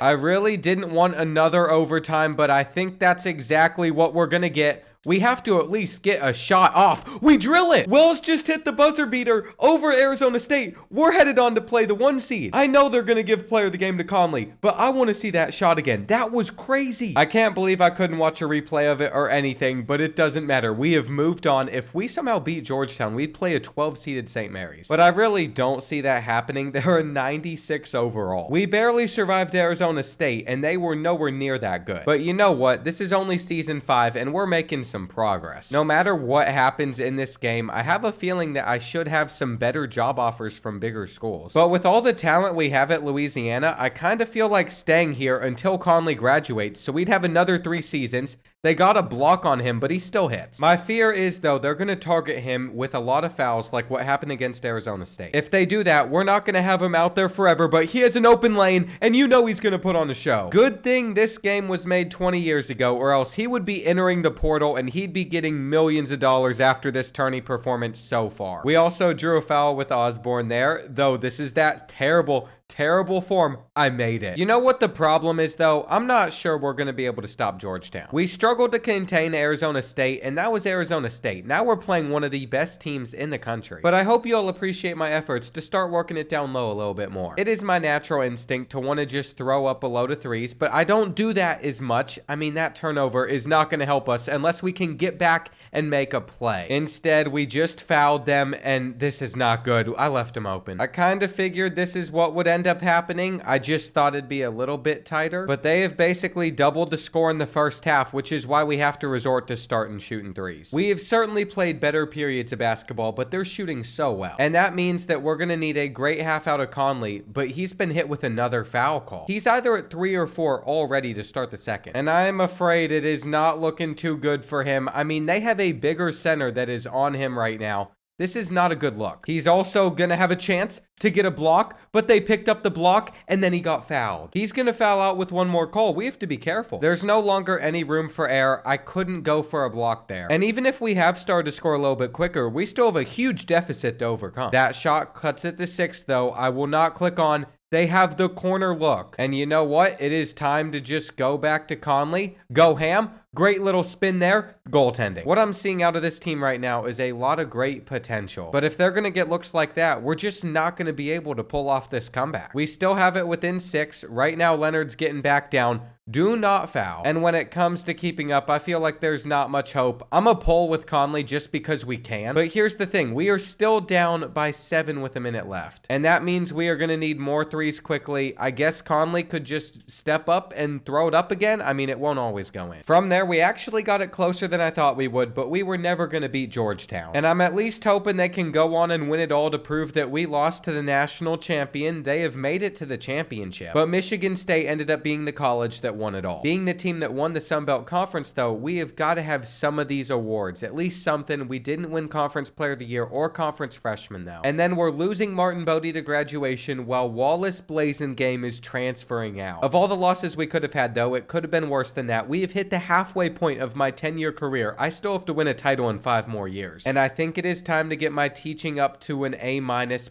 I really didn't want another overtime, but I think that's exactly what we're going to get. We have to at least get a shot off. We drill it. Wells just hit the buzzer beater over Arizona State. We're headed on to play the 1 seed. I know they're going to give player of the game to Conley, but I want to see that shot again. That was crazy. I can't believe I couldn't watch a replay of it or anything, but it doesn't matter. We have moved on. If we somehow beat Georgetown, we'd play a 12-seeded St. Mary's. But I really don't see that happening. They're a 96 overall. We barely survived Arizona State, and they were nowhere near that good. But you know what? This is only season 5, and we're making some progress. No matter what happens in this game, I have a feeling that I should have some better job offers from bigger schools. But with all the talent we have at Louisiana, I kind of feel like staying here until Conley graduates, so we'd have another 3 seasons. They got a block on him, but he still hits. My fear is, though, they're going to target him with a lot of fouls like what happened against Arizona State. If they do that, we're not going to have him out there forever, but he has an open lane, and you know he's going to put on a show. Good thing this game was made 20 years ago, or else he would be entering the portal, and he'd be getting millions of dollars after this tourney performance so far. We also drew a foul with Osborne there, though this is that terrible terrible form, I made it. You know what the problem is though? I'm not sure we're going to be able to stop Georgetown. We struggled to contain Arizona State, and that was Arizona State. Now we're playing one of the best teams in the country. But I hope you all appreciate my efforts to start working it down low a little bit more. It is my natural instinct to want to just throw up a load of threes, but I don't do that as much. I mean, that turnover is not going to help us unless we can get back and make a play. Instead, we just fouled them, and this is not good. I left them open. I kind of figured this is what would end up happening. I just thought it'd be a little bit tighter, but they have basically doubled the score in the first half, which is why we have to resort to starting shooting threes. We have certainly played better periods of basketball, but they're shooting so well. And that means that we're going to need a great half out of Conley, but he's been hit with another foul call. He's either at 3 or 4 already to start the second. And I'm afraid it is not looking too good for him. I mean, they have a bigger center that is on him right now. This is not a good look. He's also going to have a chance to get a block, but they picked up the block and then he got fouled. He's going to foul out with one more call. We have to be careful. There's no longer any room for error. I couldn't go for a block there. And even if we have started to score a little bit quicker, we still have a huge deficit to overcome. That shot cuts it to 6 though. I will not click on. They have the corner look. And you know what? It is time to just go back to Conley. Go ham. Great little spin there. Goaltending. What I'm seeing out of this team right now is a lot of great potential. But if they're going to get looks like that, we're just not going to be able to pull off this comeback. We still have it within 6. Right now, Leonard's getting back down. Do not foul. And when it comes to keeping up, I feel like there's not much hope. I'm a pull with Conley just because we can. But here's the thing. We are still down by 7 with a minute left. And that means we are going to need more threes quickly. I guess Conley could just step up and throw it up again. I mean, it won't always go in. From there, we actually got it closer than I thought we would, but we were never going to beat Georgetown. And I'm at least hoping they can go on and win it all to prove that we lost to the national champion. They have made it to the championship. But Michigan State ended up being the college that won it all. Being the team that won the Sun Belt Conference, though, we have got to have some of these awards. At least something. We didn't win Conference Player of the Year or Conference Freshman, though. And then we're losing Martin Bodie to graduation while Wallace Blazengame is transferring out. Of all the losses we could have had, though, it could have been worse than that. We have hit the halfway point of my 10-year career. I still have to win a title in 5 more years. And I think it is time to get my teaching up to an A-,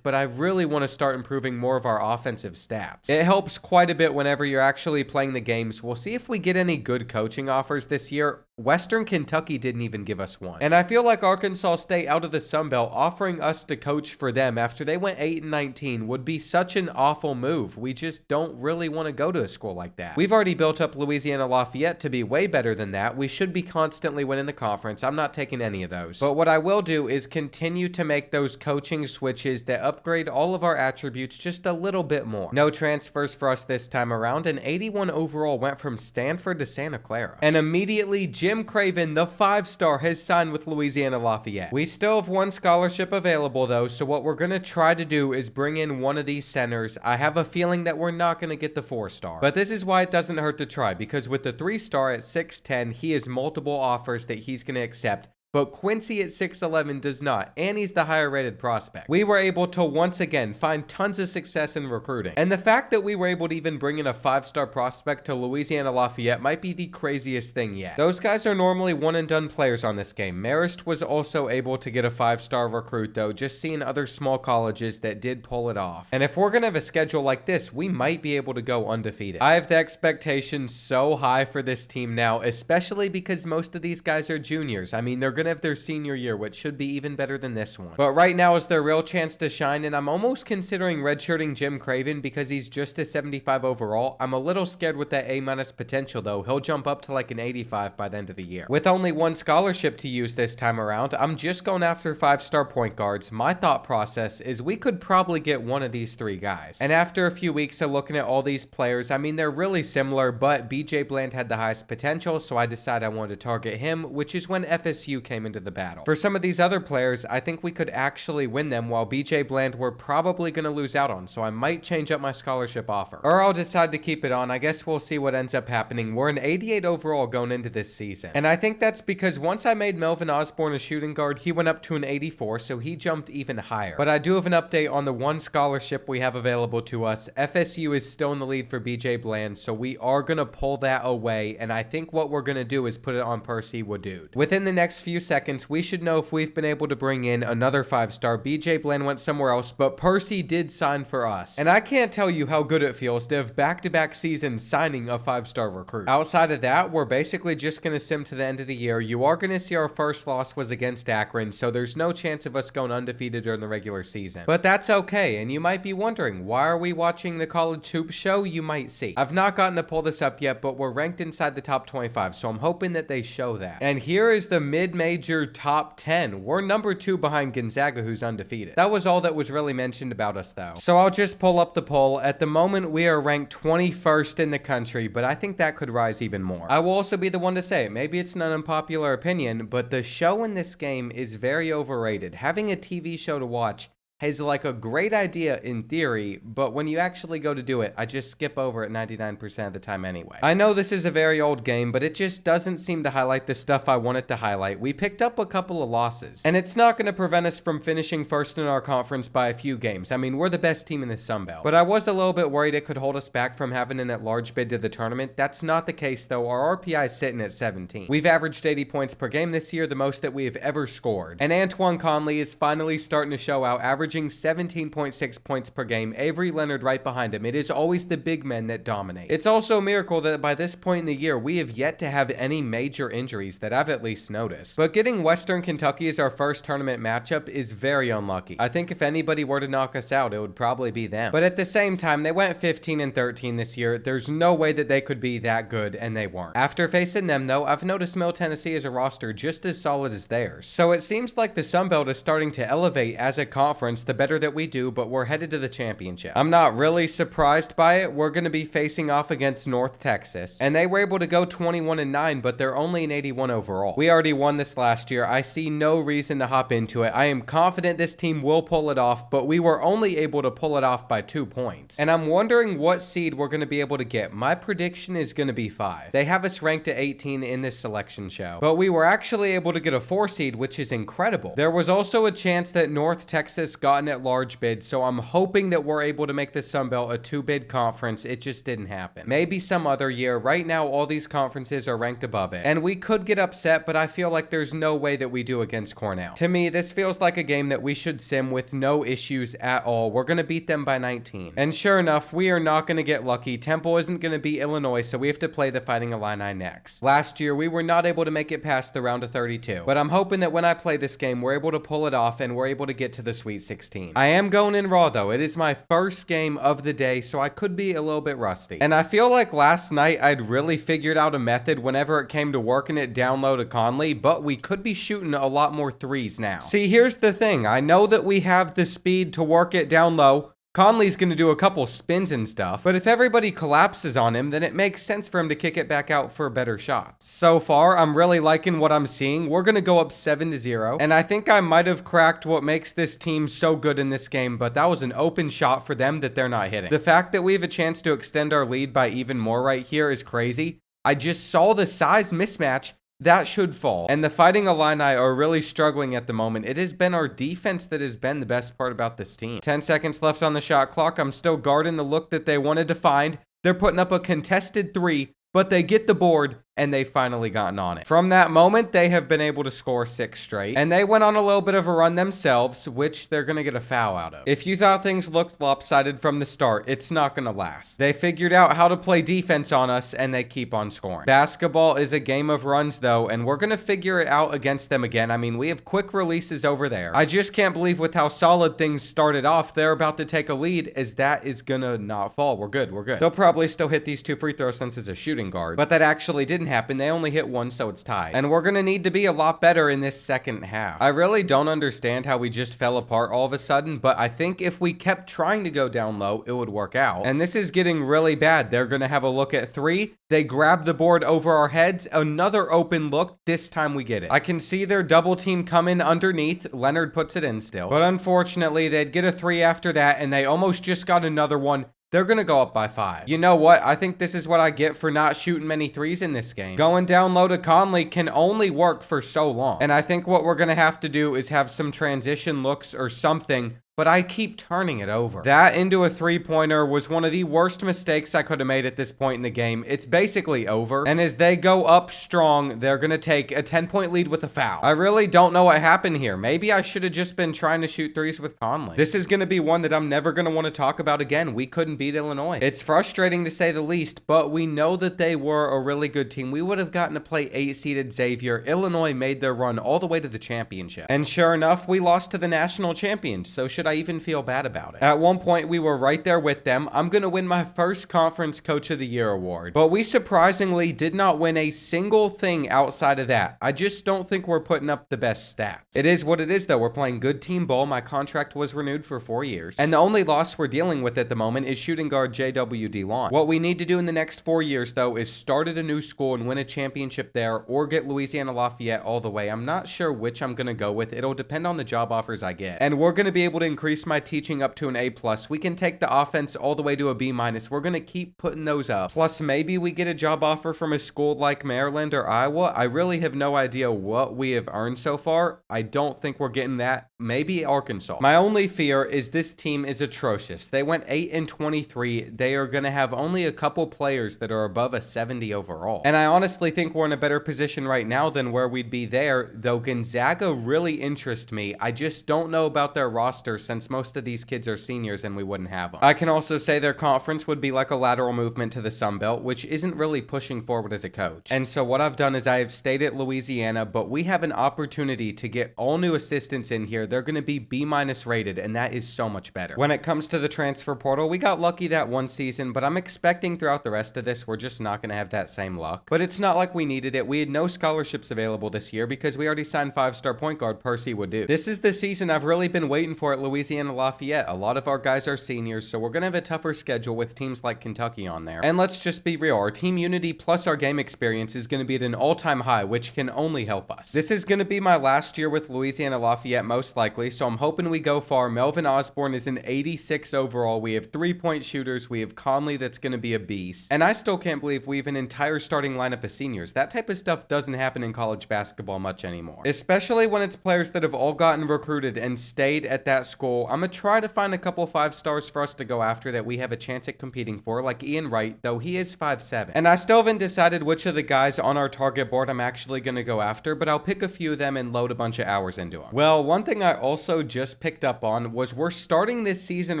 but I really want to start improving more of our offensive stats. It helps quite a bit whenever you're actually playing the games. We'll see if we get any good coaching offers this year. Western Kentucky didn't even give us one. And I feel like Arkansas State out of the Sun Belt offering us to coach for them after they went 8-19 would be such an awful move. We just don't really want to go to a school like that. We've already built up Louisiana Lafayette to be way better than that. We should be constantly winning the conference. I'm not taking any of those. But what I will do is continue to make those coaching switches that upgrade all of our attributes just a little bit more. No transfers for us this time around. An 81 overall went from Stanford to Santa Clara. And immediately Jim Craven, the 5-star, has signed with Louisiana Lafayette. We still have one scholarship available though, so what we're going to try to do is bring in one of these centers. I have a feeling that we're not going to get the 4-star. But this is why it doesn't hurt to try, because with the 3-star at 6'10", he has multiple offers that he's going to accept. But Quincy at 6'11" does not, and he's the higher rated prospect. We were able to once again find tons of success in recruiting. And the fact that we were able to even bring in a 5-star prospect to Louisiana Lafayette might be the craziest thing yet. Those guys are normally one and done players on this game. Marist was also able to get a 5-star recruit though, just seeing other small colleges that did pull it off. And if we're going to have a schedule like this, we might be able to go undefeated. I have the expectations so high for this team now, especially because most of these guys are juniors. I mean, they're going to have their senior year, which should be even better than this one. But right now is their real chance to shine, and I'm almost considering redshirting Jim Craven because he's just a 75 overall. I'm a little scared with that A- potential though. He'll jump up to like an 85 by the end of the year. With only one scholarship to use this time around, I'm just going after 5-star point guards. My thought process is we could probably get one of these 3 guys. And after a few weeks of looking at all these players, I mean, they're really similar, but BJ Bland had the highest potential, so I decided I wanted to target him, which is when FSU came into the battle. For some of these other players, I think we could actually win them, while BJ Bland we're probably going to lose out on, so I might change up my scholarship offer. Or I'll decide to keep it on. I guess we'll see what ends up happening. We're an 88 overall going into this season. And I think that's because once I made Melvin Osborne a shooting guard, he went up to an 84, so he jumped even higher. But I do have an update on the one scholarship we have available to us. FSU is still in the lead for BJ Bland, so we are going to pull that away, and I think what we're going to do is put it on Percy Wadood. Within the next few few seconds, we should know if we've been able to bring in another 5-star. BJ Bland went somewhere else, but Percy did sign for us. And I can't tell you how good it feels to have back-to-back seasons signing a 5-star recruit. Outside of that, we're basically just going to sim to the end of the year. You are going to see our first loss was against Akron, so there's no chance of us going undefeated during the regular season. But that's okay, and you might be wondering, why are we watching the College Hoops show? You might see. I've not gotten to pull this up yet, but we're ranked inside the top 25, so I'm hoping that they show that. And here is the mid-major top 10. We're number 2 behind Gonzaga, who's undefeated. That was all that was really mentioned about us, though. So I'll just pull up the poll. At the moment, we are ranked 21st in the country, but I think that could rise even more. I will also be the one to say it. Maybe it's an unpopular opinion, but the show in this game is very overrated. Having a TV show to watch has like a great idea in theory, but when you actually go to do it, I just skip over it 99% of the time anyway. I know this is a very old game, but it just doesn't seem to highlight the stuff I want it to highlight. We picked up a couple of losses, and it's not going to prevent us from finishing first in our conference by a few games. I mean, we're the best team in the Sun Belt, but I was a little bit worried it could hold us back from having an at-large bid to the tournament. That's not the case, though. Our RPI is sitting at 17. We've averaged 80 points per game this year, the most that we have ever scored. And Antoine Conley is finally starting to show out, averaging 17.6 points per game. Avery Leonard right behind him. It is always the big men that dominate. It's also a miracle that by this point in the year, we have yet to have any major injuries that I've at least noticed. But getting Western Kentucky as our first tournament matchup is very unlucky. I think if anybody were to knock us out, it would probably be them. But at the same time, they went 15-13 this year. There's no way that they could be that good, and they weren't. After facing them, though, I've noticed Middle Tennessee as a roster just as solid as theirs. So it seems like the Sun Belt is starting to elevate as a conference the better that we do, but we're headed to the championship. I'm not really surprised by it. We're going to be facing off against North Texas, and they were able to go 21-9, but they're only an 81 overall. We already won this last year. I see no reason to hop into it. I am confident this team will pull it off, but we were only able to pull it off by 2 points. And I'm wondering what seed we're going to be able to get. My prediction is going to be 5. They have us ranked at 18 in this selection show, but we were actually able to get a 4 seed, which is incredible. There was also a chance that North Texas got an at-large bid, so I'm hoping that we're able to make the Sun Belt a 2-bid conference. It just didn't happen. Maybe some other year. Right now, all these conferences are ranked above it, and we could get upset, but I feel like there's no way that we do against Cornell. To me, this feels like a game that we should sim with no issues at all. We're going to beat them by 19. And sure enough, we are not going to get lucky. Temple isn't going to beat Illinois, so we have to play the Fighting Illini next. Last year, we were not able to make it past the round of 32, but I'm hoping that when I play this game, we're able to pull it off and we're able to get to the Sweet 16. I am going in raw, though. It is my first game of the day, so I could be a little bit rusty. And I feel like last night I'd really figured out a method whenever it came to working it down low to Conley, but we could be shooting a lot more threes now. See, here's the thing. I know that we have the speed to work it down low. Conley's going to do a couple spins and stuff, but if everybody collapses on him, then it makes sense for him to kick it back out for better shots. So far, I'm really liking what I'm seeing. We're going to go up 7-0, and I think I might have cracked what makes this team so good in this game, but that was an open shot for them that they're not hitting. The fact that we have a chance to extend our lead by even more right here is crazy. I just saw the size mismatch. That should fall. And the Fighting Illini are really struggling at the moment. It has been our defense that has been the best part about this team. 10 seconds left on the shot clock. I'm still guarding the look that they wanted to find. They're putting up a contested 3, but they get the board, and they've finally gotten on it. From that moment, they have been able to score 6 straight, and they went on a little bit of a run themselves, which they're going to get a foul out of. If you thought things looked lopsided from the start, it's not going to last. They figured out how to play defense on us, and they keep on scoring. Basketball is a game of runs, though, and we're going to figure it out against them again. I mean, we have quick releases over there. I just can't believe with how solid things started off, they're about to take a lead, as that is going to not fall. We're good. We're good. They'll probably still hit these 2 free throws since it's a shooting guard, but that actually didn't happen. They only hit 1, so it's tied. And we're going to need to be a lot better in this second half. I really don't understand how we just fell apart all of a sudden, but I think if we kept trying to go down low, it would work out. And this is getting really bad. They're going to have a look at 3. They grab the board over our heads. Another open look. This time we get it. I can see their double team coming underneath. Leonard puts it in still. But unfortunately, they'd get a 3 after that, and they almost just got another one. They're going to go up by 5. You know what? I think this is what I get for not shooting many threes in this game. Going down low to Conley can only work for so long. And I think what we're going to have to do is have some transition looks or something but I keep turning it over. That into a three-pointer was one of the worst mistakes I could have made at this point in the game. It's basically over, and as they go up strong, they're gonna take a 10-point lead with a foul. I really don't know what happened here. Maybe I should have just been trying to shoot threes with Conley. This is gonna be one that I'm never gonna want to talk about again. We couldn't beat Illinois. It's frustrating to say the least, but we know that they were a really good team. We would have gotten to play 8-seeded Xavier. Illinois made their run all the way to the championship. And sure enough, we lost to the national champions, so should I even feel bad about it? At one point, we were right there with them. I'm gonna win my first Conference Coach of the Year award. But we surprisingly did not win a single thing outside of that. I just don't think we're putting up the best stats. It is what it is, though. We're playing good team ball. My contract was renewed for 4 years. And the only loss we're dealing with at the moment is shooting guard J.W.D. Long. What we need to do in the next 4 years, though, is start at a new school and win a championship there, or get Louisiana Lafayette all the way. I'm not sure which I'm gonna go with. It'll depend on the job offers I get. And we're gonna be able to increase my teaching up to an A+. We can take the offense all the way to a B-. We're gonna keep putting those up. Plus, maybe we get a job offer from a school like Maryland or Iowa. I really have no idea what we have earned so far. I don't think we're getting that. Maybe Arkansas. My only fear is this team is atrocious. They went 8-23. They are gonna have only a couple players that are above a 70 overall. And I honestly think we're in a better position right now than where we'd be there, though Gonzaga really interests me. I just don't know about their roster since most of these kids are seniors and we wouldn't have them. I can also say their conference would be like a lateral movement to the Sun Belt, which isn't really pushing forward as a coach. And so what I've done is I have stayed at Louisiana, but we have an opportunity to get all new assistants in here. They're going to be B- rated, and that is so much better. When it comes to the transfer portal, we got lucky that one season, but I'm expecting throughout the rest of this, we're just not going to have that same luck. But it's not like we needed it. We had no scholarships available this year because we already signed 5-star point guard Percy Woodou. This is the season I've really been waiting for at Louisiana Lafayette. A lot of our guys are seniors, so we're going to have a tougher schedule with teams like Kentucky on there. And let's just be real, our team unity plus our game experience is going to be at an all-time high, which can only help us. This is going to be my last year with Louisiana Lafayette most likely, so I'm hoping we go far. Melvin Osborne is an 86 overall. We have 3-point shooters. We have Conley that's going to be a beast. And I still can't believe we have an entire starting lineup of seniors. That type of stuff doesn't happen in college basketball much anymore, especially when it's players that have all gotten recruited and stayed at that school. I'm going to try to find a couple 5-stars for us to go after that we have a chance at competing for, like Ian Wright, though he is 5'7". And I still haven't decided which of the guys on our target board I'm actually going to go after, but I'll pick a few of them and load a bunch of hours into them. Well, one thing I also just picked up on was we're starting this season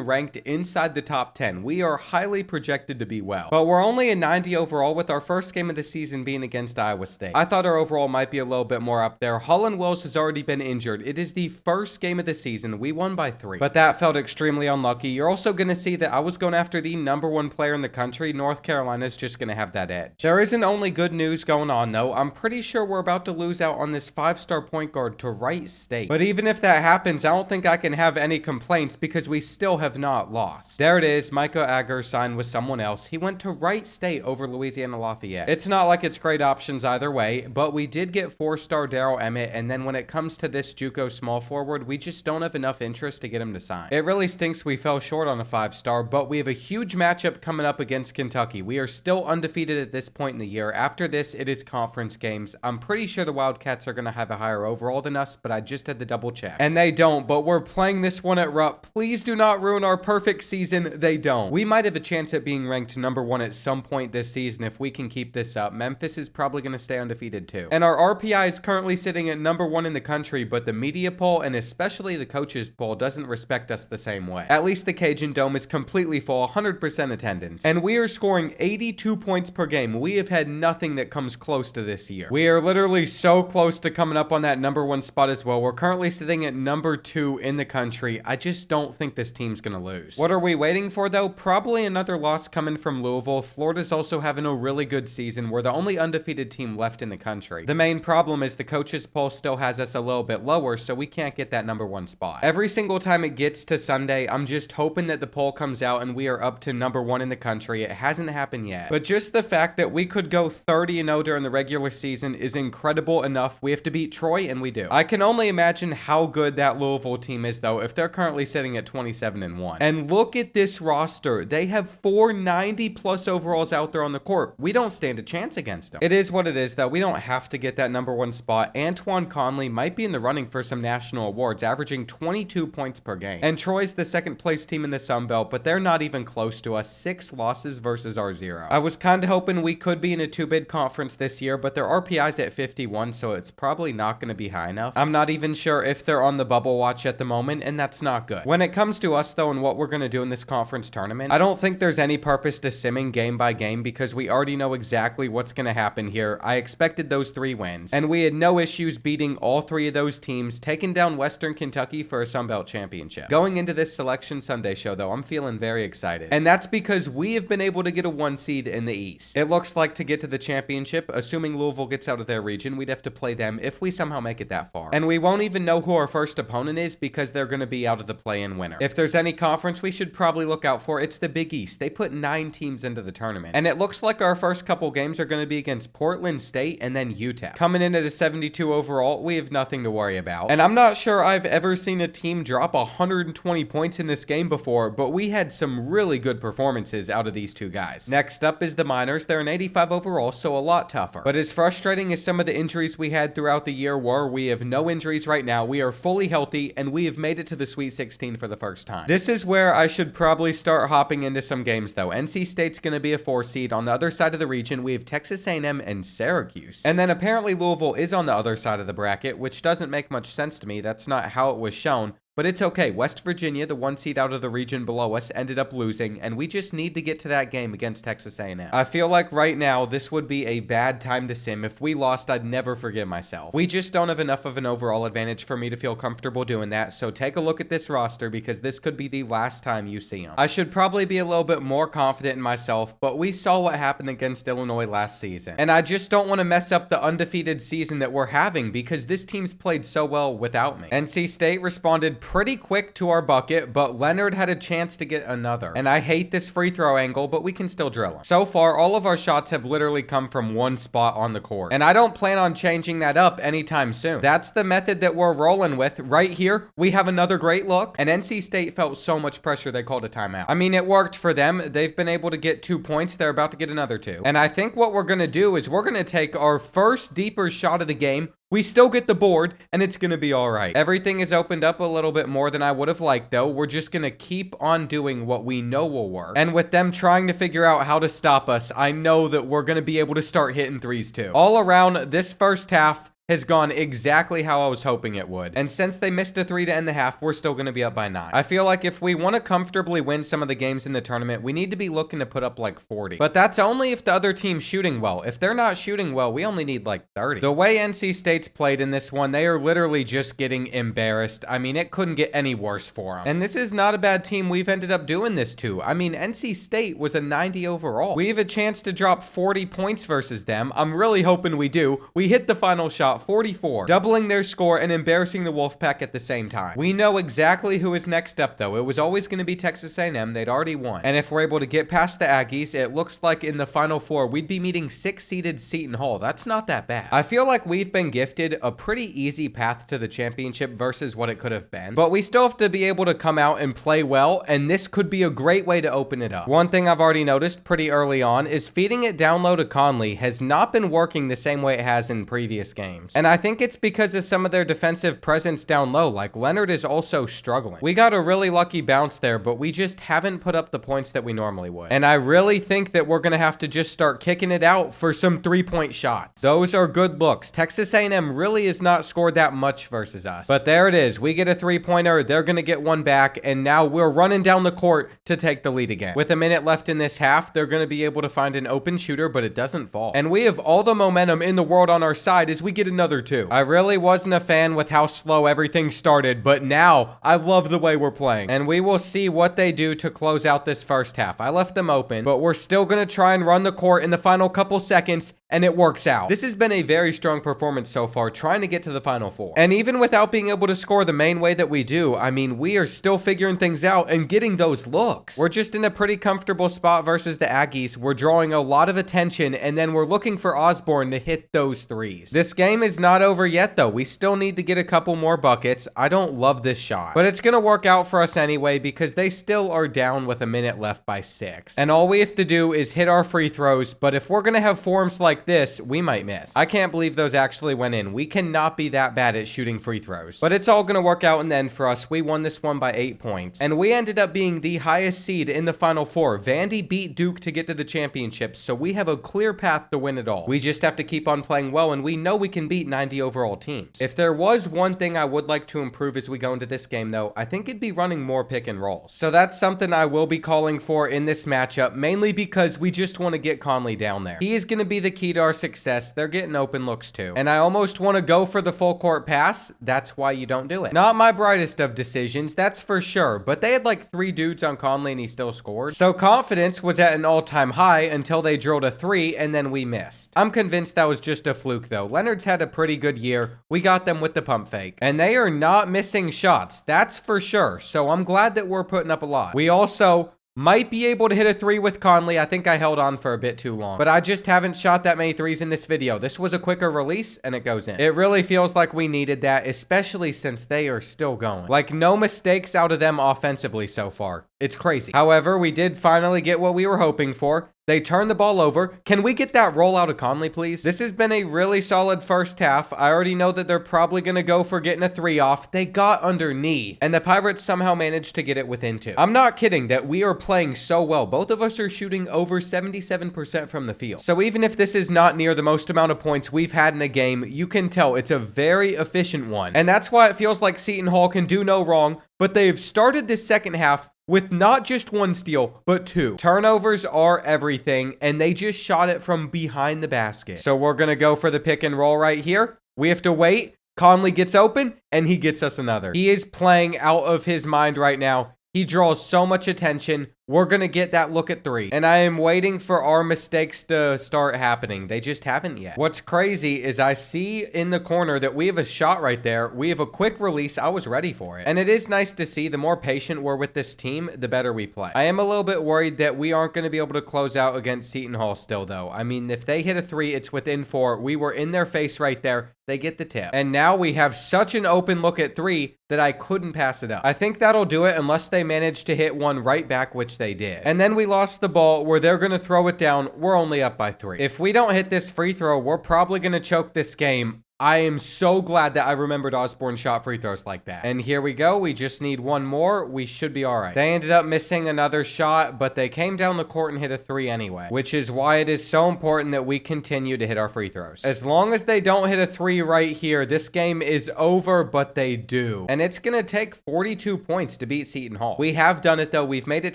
ranked inside the top 10. We are highly projected to be well, but we're only a 90 overall with our first game of the season being against Iowa State. I thought our overall might be a little bit more up there. Holland Wells has already been injured. It is the first game of the season. We won by 3, but that felt extremely unlucky. You're also going to see that I was going after the #1 player in the country. North Carolina's just going to have that edge. There isn't only good news going on, though. I'm pretty sure we're about to lose out on this 5-star point guard to Wright State. But even if that happens, I don't think I can have any complaints because we still have not lost. There it is. Micah Agger signed with someone else. He went to Wright State over Louisiana Lafayette. It's not like it's great options either way, but we did get 4-star Darrell Emmett, and then when it comes to this JUCO small forward, we just don't have enough interest to get him to sign. It really stinks we fell short on a 5-star, but we have a huge matchup coming up against Kentucky. We are still undefeated at this point in the year. After this, it is conference games. I'm pretty sure the Wildcats are going to have a higher overall than us, but I just had to double check. And they don't, but we're playing this one at Rupp. Please do not ruin our perfect season. They don't. We might have a chance at being ranked #1 at some point this season if we can keep this up. Memphis is probably going to stay undefeated too. And our RPI is currently sitting at #1 in the country, but the media poll and especially the coaches poll doesn't respect us the same way. At least the Cajun Dome is completely full, 100% attendance. And we are scoring 82 points per game. We have had nothing that comes close to this year. We are literally so close to coming up on that #1 spot as well. We're currently sitting at #2 in the country. I just don't think this team's going to lose. What are we waiting for though? Probably another loss coming from Louisville. Florida's also having a really good season. We're the only undefeated team left in the country. The main problem is the coaches poll still has us a little bit lower, so we can't get that #1 spot. Every single time it gets to Sunday, I'm just hoping that the poll comes out and we are up to #1 in the country. It hasn't happened yet, but just the fact that we could go 30-0 during the regular season is incredible enough. We have to beat Troy, and we do. I can only imagine how good that Louisville team is though if they're currently sitting at 27-1. And look at this roster. They have 490+ overalls out there on the court. We don't stand a chance against them. It is what it is though. We don't have to get that #1 spot. Antoine Conley might be in the running for some national awards, averaging 22 points points per game. And Troy's the second place team in the Sun Belt, but they're not even close to us. 6 losses versus our 0. I was kind of hoping we could be in a 2-bid conference this year, but their RPI's at 51, so it's probably not going to be high enough. I'm not even sure if they're on the bubble watch at the moment, and that's not good. When it comes to us, though, and what we're going to do in this conference tournament, I don't think there's any purpose to simming game by game because we already know exactly what's going to happen here. I expected those 3 wins, and we had no issues beating all 3 of those teams, taking down Western Kentucky for a Sun Belt championship. Going into this Selection Sunday show, though, I'm feeling very excited, and that's because we have been able to get a 1 seed in the East. It looks like to get to the championship, assuming Louisville gets out of their region, we'd have to play them if we somehow make it that far. And we won't even know who our first opponent is because they're going to be out of the play-in winner. If there's any conference we should probably look out for, it's the Big East. They put 9 teams into the tournament, and it looks like our first couple games are going to be against Portland State and then UTEP. Coming in at a 72 overall, we have nothing to worry about. And I'm not sure I've ever seen a team drop 120 points in this game before, but we had some really good performances out of these 2 guys. Next up is the Miners. They're an 85 overall, so a lot tougher. But as frustrating as some of the injuries we had throughout the year were, we have no injuries right now. We are fully healthy, and we have made it to the Sweet 16 for the first time. This is where I should probably start hopping into some games, though. NC State's going to be a 4 seed. On the other side of the region, we have Texas A&M and Syracuse. And then apparently Louisville is on the other side of the bracket, which doesn't make much sense to me. That's not how it was shown. But it's okay. West Virginia, the 1 seed out of the region below us, ended up losing, and we just need to get to that game against Texas A&M. I feel like right now, this would be a bad time to sim. If we lost, I'd never forgive myself. We just don't have enough of an overall advantage for me to feel comfortable doing that, so take a look at this roster because this could be the last time you see them. I should probably be a little bit more confident in myself, but we saw what happened against Illinois last season. And I just don't want to mess up the undefeated season that we're having because this team's played so well without me. NC State responded pretty quick to our bucket, but Leonard had a chance to get another. And I hate this free throw angle, but we can still drill him. So far, all of our shots have literally come from one spot on the court. And I don't plan on changing that up anytime soon. That's the method that we're rolling with. Right here, we have another great look. And NC State felt so much pressure, they called a timeout. I mean, it worked for them. They've been able to get 2 points. They're about to get another 2. And I think what we're going to do is we're going to take our first deeper shot of the game. We still get the board, and it's going to be all right. Everything has opened up a little bit more than I would have liked, though. We're just going to keep on doing what we know will work. And with them trying to figure out how to stop us, I know that we're going to be able to start hitting threes, too. All around, this first half has gone exactly how I was hoping it would. And since they missed a 3 to end the half, we're still going to be up by 9. I feel like if we want to comfortably win some of the games in the tournament, we need to be looking to put up like 40. But that's only if the other team's shooting well. If they're not shooting well, we only need like 30. The way NC State's played in this one, they are literally just getting embarrassed. I mean, it couldn't get any worse for them. And this is not a bad team we've ended up doing this to. I mean, NC State was a 90 overall. We have a chance to drop 40 points versus them. I'm really hoping we do. We hit the final shot. 44, doubling their score and embarrassing the Wolfpack at the same time. We know exactly who is next up, though. It was always going to be Texas A&M. They'd already won. And if we're able to get past the Aggies, it looks like in the Final Four, we'd be meeting 6-seeded Seton Hall. That's not that bad. I feel like we've been gifted a pretty easy path to the championship versus what it could have been. But we still have to be able to come out and play well, and this could be a great way to open it up. One thing I've already noticed pretty early on is feeding it down low to Conley has not been working the same way it has in previous games. And I think it's because of some of their defensive presence down low, like Leonard is also struggling. We got a really lucky bounce there, but we just haven't put up the points that we normally would. And I really think that we're going to have to just start kicking it out for some 3-point shots. Those are good looks. Texas A&M really has not scored that much versus us. But there it is. We get a 3-pointer. They're going to get one back, and now we're running down the court to take the lead again. With a minute left in this half, they're going to be able to find an open shooter, but it doesn't fall. And we have all the momentum in the world on our side as we get another 2. I really wasn't a fan with how slow everything started, but now I love the way we're playing. And we will see what they do to close out this first half. I left them open, but we're still going to try and run the court in the final couple seconds, and it works out. This has been a very strong performance so far, trying to get to the Final Four. And even without being able to score the main way that we do, I mean, we are still figuring things out and getting those looks. We're just in a pretty comfortable spot versus the Aggies. We're drawing a lot of attention, and then we're looking for Osborne to hit those threes. This game is not over yet, though. We still need to get a couple more buckets. I don't love this shot, but it's going to work out for us anyway because they still are down with a minute left by 6. And all we have to do is hit our free throws, but if we're going to have forms like like this, we might miss. I can't believe those actually went in. We cannot be that bad at shooting free throws. But it's all gonna work out in the end for us. We won this one by 8 points. And we ended up being the highest seed in the Final Four. Vandy beat Duke to get to the championship, so we have a clear path to win it all. We just have to keep on playing well, and we know we can beat 90 overall teams. If there was one thing I would like to improve as we go into this game, though, I think it'd be running more pick and rolls. So that's something I will be calling for in this matchup, mainly because we just want to get Conley down there. He is going to be the key to our success. They're getting open looks too. And I almost want to go for the full court pass. That's why you don't do it. Not my brightest of decisions, that's for sure, but they had like 3 dudes on Conley and he still scored. So confidence was at an all-time high until they drilled a 3 and then we missed. I'm convinced that was just a fluke though. Leonard's had a pretty good year. We got them with the pump fake. And they are not missing shots, that's for sure. So I'm glad that we're putting up a lot. We also might be able to hit a 3 with Conley. I think I held on for a bit too long, but I just haven't shot that many 3s in this video. This was a quicker release and it goes in. It really feels like we needed that, especially since they are still going. Like no mistakes out of them offensively so far. It's crazy. However, we did finally get what we were hoping for. They turned the ball over. Can we get that roll out of Conley, please? This has been a really solid first half. I already know that they're probably going to go for getting a 3 off. They got underneath, and the Pirates somehow managed to get it within 2. I'm not kidding that we are playing so well. Both of us are shooting over 77% from the field. So even if this is not near the most amount of points we've had in a game, you can tell it's a very efficient one. And that's why it feels like Seton Hall can do no wrong, but they've started this second half with not just 1 steal, but 2. Turnovers are everything, and they just shot it from behind the basket. So we're going to go for the pick and roll right here. We have to wait. Conley gets open, and he gets us another. He is playing out of his mind right now. He draws so much attention. We're going to get that look at 3. And I am waiting for our mistakes to start happening. They just haven't yet. What's crazy is I see in the corner that we have a shot right there. We have a quick release. I was ready for it. And it is nice to see the more patient we're with this team, the better we play. I am a little bit worried that we aren't going to be able to close out against Seton Hall still, though. I mean, if they hit a 3, it's within 4. We were in their face right there. They get the tip. And now we have such an open look at 3 that I couldn't pass it up. I think that'll do it unless they manage to hit one right back, which they did. And then we lost the ball where they're going to throw it down. We're only up by 3. If we don't hit this free throw, we're probably going to choke this game. I am so glad that I remembered Osborne shot free throws like that. And here we go. We just need one more. We should be all right. They ended up missing another shot, but they came down the court and hit a 3 anyway, which is why it is so important that we continue to hit our free throws. As long as they don't hit a 3 right here, this game is over, but they do. And it's going to take 42 points to beat Seton Hall. We have done it, though. We've made it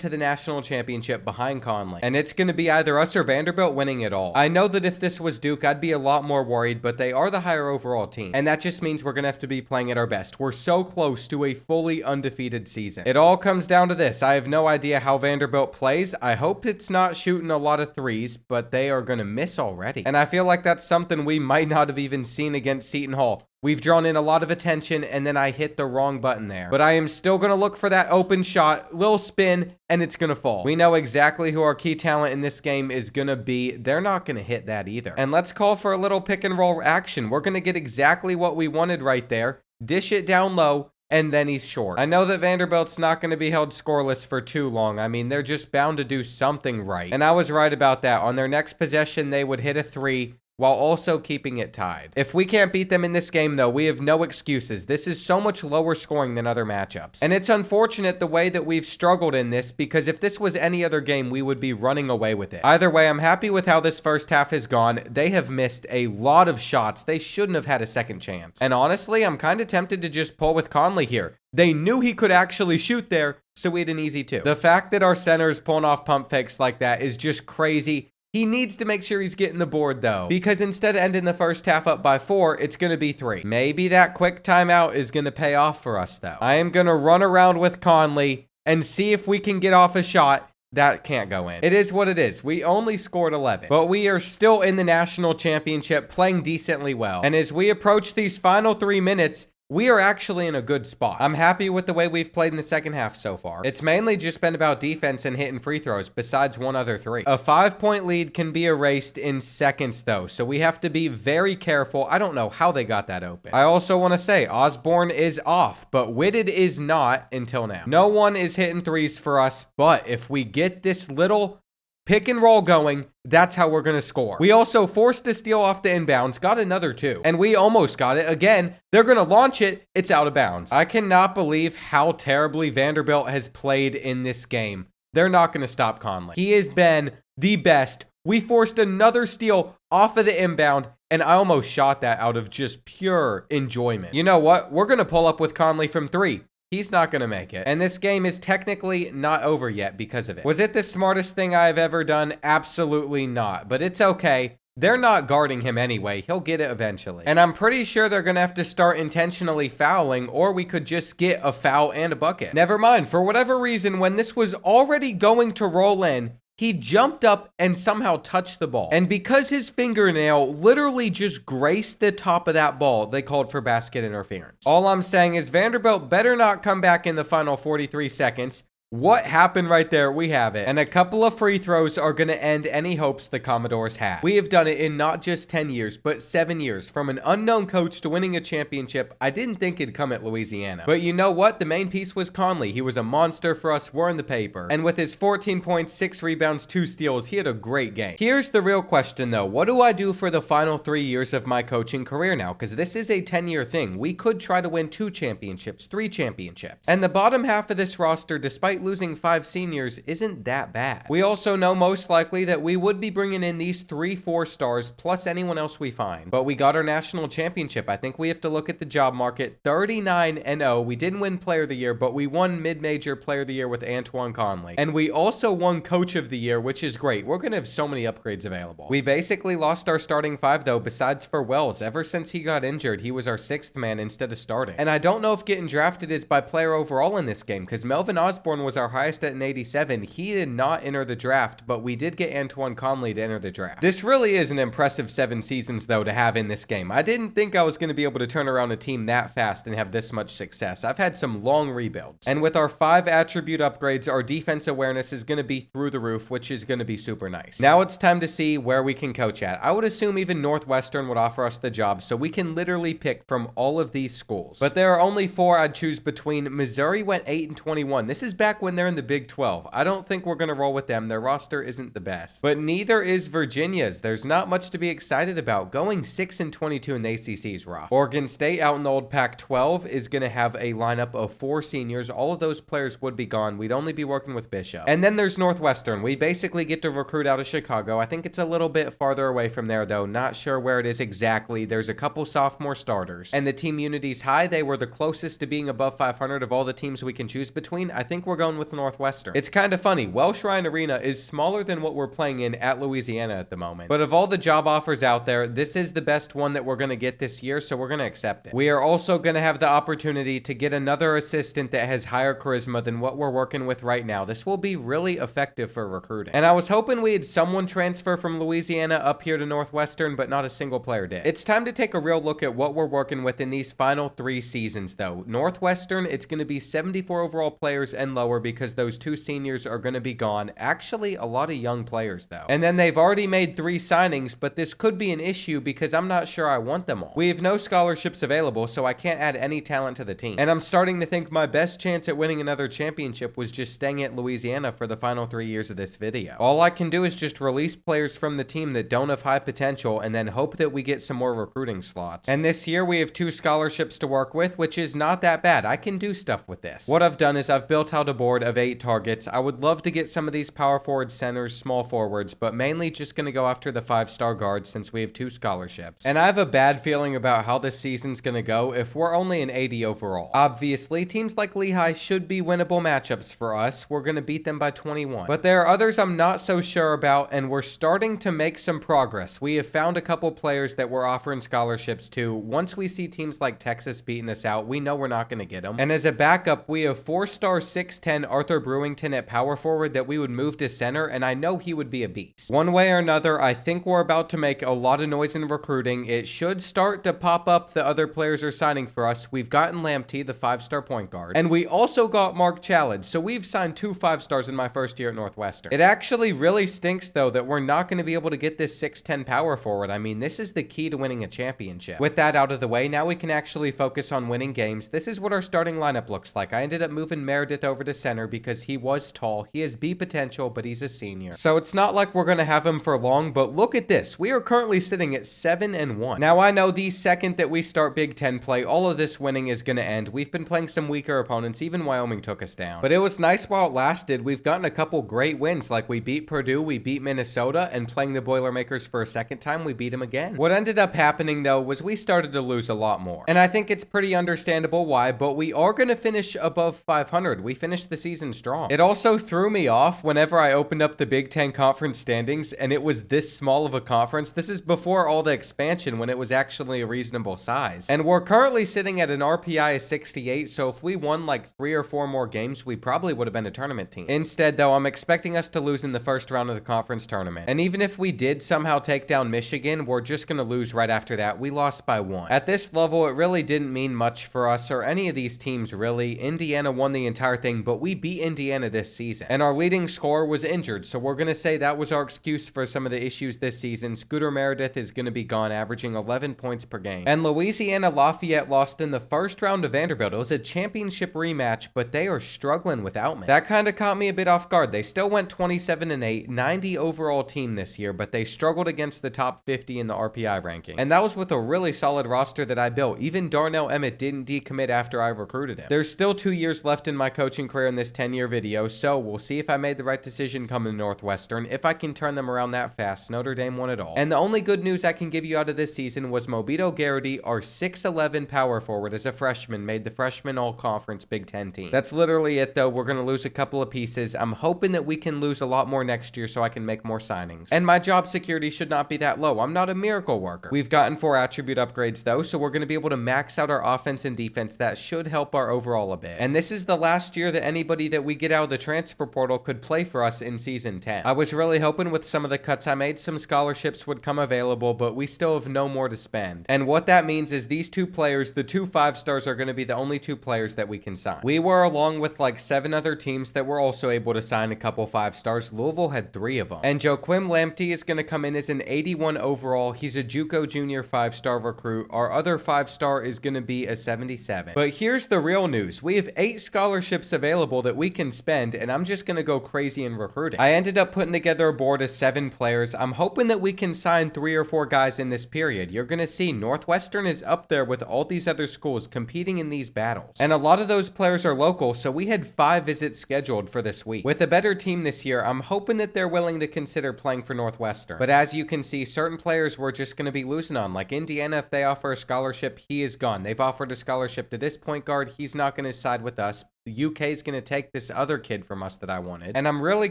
to the national championship behind Conley. And it's going to be either us or Vanderbilt winning it all. I know that if this was Duke, I'd be a lot more worried, but they are the higher overall team. And that just means we're going to have to be playing at our best. We're so close to a fully undefeated season. It all comes down to this. I have no idea how Vanderbilt plays. I hope it's not shooting a lot of 3s, but they are going to miss already. And I feel like that's something we might not have even seen against Seton Hall. We've drawn in a lot of attention, and then I hit the wrong button there. But I am still going to look for that open shot, little spin, and it's going to fall. We know exactly who our key talent in this game is going to be. They're not going to hit that either. And let's call for a little pick and roll action. We're going to get exactly what we wanted right there. Dish it down low, and then he's short. I know that Vanderbilt's not going to be held scoreless for too long. I mean, they're just bound to do something right. And I was right about that. On their next possession, they would hit a 3, while also keeping it tied. If we can't beat them in this game, though, we have no excuses. This is so much lower scoring than other matchups. And it's unfortunate the way that we've struggled in this, because if this was any other game, we would be running away with it. Either way, I'm happy with how this first half has gone. They have missed a lot of shots. They shouldn't have had a second chance. And honestly, I'm kind of tempted to just pull with Conley here. They knew he could actually shoot there, so we had an easy 2. The fact that our center is pulling off pump fakes like that is just crazy. He needs to make sure he's getting the board, though, because instead of ending the first half up by 4, it's going to be 3. Maybe that quick timeout is going to pay off for us, though. I am going to run around with Conley and see if we can get off a shot. That can't go in. It is what it is. We only scored 11, but we are still in the national championship, playing decently well. And as we approach these final 3 minutes, we are actually in a good spot. I'm happy with the way we've played in the second half so far. It's mainly just been about defense and hitting free throws, besides one other 3. A 5-point lead can be erased in seconds, though, so we have to be very careful. I don't know how they got that open. I also want to say, Osborne is off, but Whitted is not until now. No one is hitting 3s for us, but if we get this little Pick and roll going. That's how we're going to score. We also forced a steal off the inbounds, got another 2, and we almost got it again. They're going to launch it. It's out of bounds. I cannot believe how terribly Vanderbilt has played in this game. They're not going to stop Conley. He has been the best. We forced another steal off of the inbound, and I almost shot that out of just pure enjoyment. You know what? We're going to pull up with Conley from 3. He's not going to make it. And this game is technically not over yet because of it. Was it the smartest thing I've ever done? Absolutely not. But it's okay. They're not guarding him anyway. He'll get it eventually. And I'm pretty sure they're going to have to start intentionally fouling, or we could just get a foul and a bucket. Never mind. For whatever reason, when this was already going to roll in, he jumped up and somehow touched the ball. And because his fingernail literally just graced the top of that ball, they called for basket interference. All I'm saying is Vanderbilt better not come back in the final 43 seconds. What happened right there? We have it. And a couple of free throws are going to end any hopes the Commodores had. We have done it in not just 10 years, but 7 years. From an unknown coach to winning a championship, I didn't think it'd come at Louisiana. But you know what? The main piece was Conley. He was a monster for us. We're in the paper. And with his 14 points, 6 rebounds, 2 steals, he had a great game. Here's the real question though. What do I do for the final 3 years of my coaching career now? Because this is a 10-year thing. We could try to win 2 championships, 3 championships. And the bottom half of this roster, despite losing 5 seniors, isn't that bad. We also know most likely that we would be bringing in these 3 4-stars plus anyone else we find. But we got our national championship. I think we have to look at the job market. 39-0. We didn't win player of the year, but we won mid-major player of the year with Antoine Conley. And we also won coach of the year, which is great. We're going to have so many upgrades available. We basically lost our starting 5 though, besides for Wells. Ever since he got injured, he was our 6th man instead of starting. And I don't know if getting drafted is by player overall in this game, because Melvin Osborne was our highest at an 87. He did not enter the draft, but we did get Antoine Conley to enter the draft. This really is an impressive 7 seasons though to have in this game. I didn't think I was going to be able to turn around a team that fast and have this much success. I've had some long rebuilds. And with our 5 attribute upgrades, our defense awareness is going to be through the roof, which is going to be super nice. Now it's time to see where we can coach at. I would assume even Northwestern would offer us the job, so we can literally pick from all of these schools. But there are only 4 I'd choose between. Missouri went 8-21. This is back when they're in the Big 12. I don't think we're going to roll with them. Their roster isn't the best. But neither is Virginia's. There's not much to be excited about. Going 6-22 in the ACC's rough. Oregon State out in the old Pac-12 is going to have a lineup of 4 seniors. All of those players would be gone. We'd only be working with Bishop. And then there's Northwestern. We basically get to recruit out of Chicago. I think it's a little bit farther away from there though. Not sure where it is exactly. There's a couple sophomore starters. And the team unity's high. They were the closest to being above 500 of all the teams we can choose between. I think we're going with Northwestern. It's kind of funny. Welsh Ryan Arena is smaller than what we're playing in at Louisiana at the moment. But of all the job offers out there, this is the best one that we're going to get this year, so we're going to accept it. We are also going to have the opportunity to get another assistant that has higher charisma than what we're working with right now. This will be really effective for recruiting. And I was hoping we had someone transfer from Louisiana up here to Northwestern, but not a single player did. It's time to take a real look at what we're working with in these final 3 seasons though. Northwestern, it's going to be 74 overall players and lower because those 2 seniors are going to be gone. Actually, a lot of young players though. And then they've already made 3 signings, but this could be an issue because I'm not sure I want them all. We have no scholarships available, so I can't add any talent to the team. And I'm starting to think my best chance at winning another championship was just staying at Louisiana for the final 3 years of this video. All I can do is just release players from the team that don't have high potential and then hope that we get some more recruiting slots. And this year we have 2 scholarships to work with, which is not that bad. I can do stuff with this. What I've done is I've built out a board of 8 targets. I would love to get some of these power forwards, centers, small forwards, but mainly just going to go after the 5-star guards since we have 2 scholarships. And I have a bad feeling about how this season's going to go if we're only an 80 overall. Obviously, teams like Lehigh should be winnable matchups for us. We're going to beat them by 21. But there are others I'm not so sure about, and we're starting to make some progress. We have found a couple players that we're offering scholarships to. Once we see teams like Texas beating us out, we know we're not going to get them. And as a backup, we have 4-star 6'10" Arthur Brewington at power forward that we would move to center, and I know he would be a beast. One way or another, I think we're about to make a lot of noise in recruiting. It should start to pop up the other players are signing for us. We've gotten Lamptey, the 5-star point guard, and we also got Mark Chalid, so we've signed 2 5-stars in my first year at Northwestern. It actually really stinks, though, that we're not going to be able to get this 6'10" power forward. I mean, this is the key to winning a championship. With that out of the way, now we can actually focus on winning games. This is what our starting lineup looks like. I ended up moving Meredith over to center because he was tall. He has B potential, but he's a senior. So it's not like we're going to have him for long, but look at this. We are currently sitting at 7-1. Now, I know the second that we start Big Ten play, all of this winning is going to end. We've been playing some weaker opponents. Even Wyoming took us down. But it was nice while it lasted. We've gotten a couple great wins, like we beat Purdue, we beat Minnesota, and playing the Boilermakers for a second time, we beat them again. What ended up happening, though, was we started to lose a lot more. And I think it's pretty understandable why, but we are going to finish above 500. We finished the season strong. It also threw me off whenever I opened up the Big Ten conference standings, and it was this small of a conference. This is before all the expansion when it was actually a reasonable size. And we're currently sitting at an RPI of 68, so if we won like 3 or 4 more games, we probably would have been a tournament team. Instead, though, I'm expecting us to lose in the first round of the conference tournament. And even if we did somehow take down Michigan, we're just going to lose right after that. We lost by 1. At this level, it really didn't mean much for us or any of these teams, really. Indiana won the entire thing, but we beat Indiana this season. And our leading scorer was injured, so we're going to say that was our excuse for some of the issues this season. Scooter Meredith is going to be gone, averaging 11 points per game. And Louisiana Lafayette lost in the first round to Vanderbilt. It was a championship rematch, but they are struggling without me. That kind of caught me a bit off guard. They still went 27-8, 90 overall team this year, but they struggled against the top 50 in the RPI ranking. And that was with a really solid roster that I built. Even Darnell Emmett didn't decommit after I recruited him. There's still 2 years left in my coaching career in this 10-year video, so we'll see if I made the right decision coming to Northwestern. If I can turn them around that fast, Notre Dame won it all. And the only good news I can give you out of this season was Mobito Garrity, our 6'11 power forward as a freshman, made the freshman all-conference Big Ten team. That's literally it, though. We're going to lose a couple of pieces. I'm hoping that we can lose a lot more next year so I can make more signings. And my job security should not be that low. I'm not a miracle worker. We've gotten 4 attribute upgrades, though, so we're going to be able to max out our offense and defense. That should help our overall a bit. And this is the last year that anybody that we get out of the transfer portal could play for us in Season 10. I was really hoping with some of the cuts I made, some scholarships would come available, but we still have no more to spend. And what that means is these 2 players, the 2 5-stars, are going to be the only 2 players that we can sign. We were along with like 7 other teams that were also able to sign a couple 5-stars. Louisville had 3 of them. And Joaquim Lamptey is going to come in as an 81 overall. He's a JUCO junior 5-star recruit. Our other 5-star is going to be a 77. But here's the real news. We have 8 scholarships available that we can spend, and I'm just going to go crazy in recruiting. I ended up putting together a board of 7 players. I'm hoping that we can sign 3 or 4 guys in this period. You're going to see Northwestern is up there with all these other schools competing in these battles. And a lot of those players are local, so we had 5 visits scheduled for this week. With a better team this year, I'm hoping that they're willing to consider playing for Northwestern. But as you can see, certain players we're just going to be losing on. Like Indiana, if they offer a scholarship, he is gone. They've offered a scholarship to this point guard. He's not going to side with us. The UK is going to take this other kid from us that I wanted. And I'm really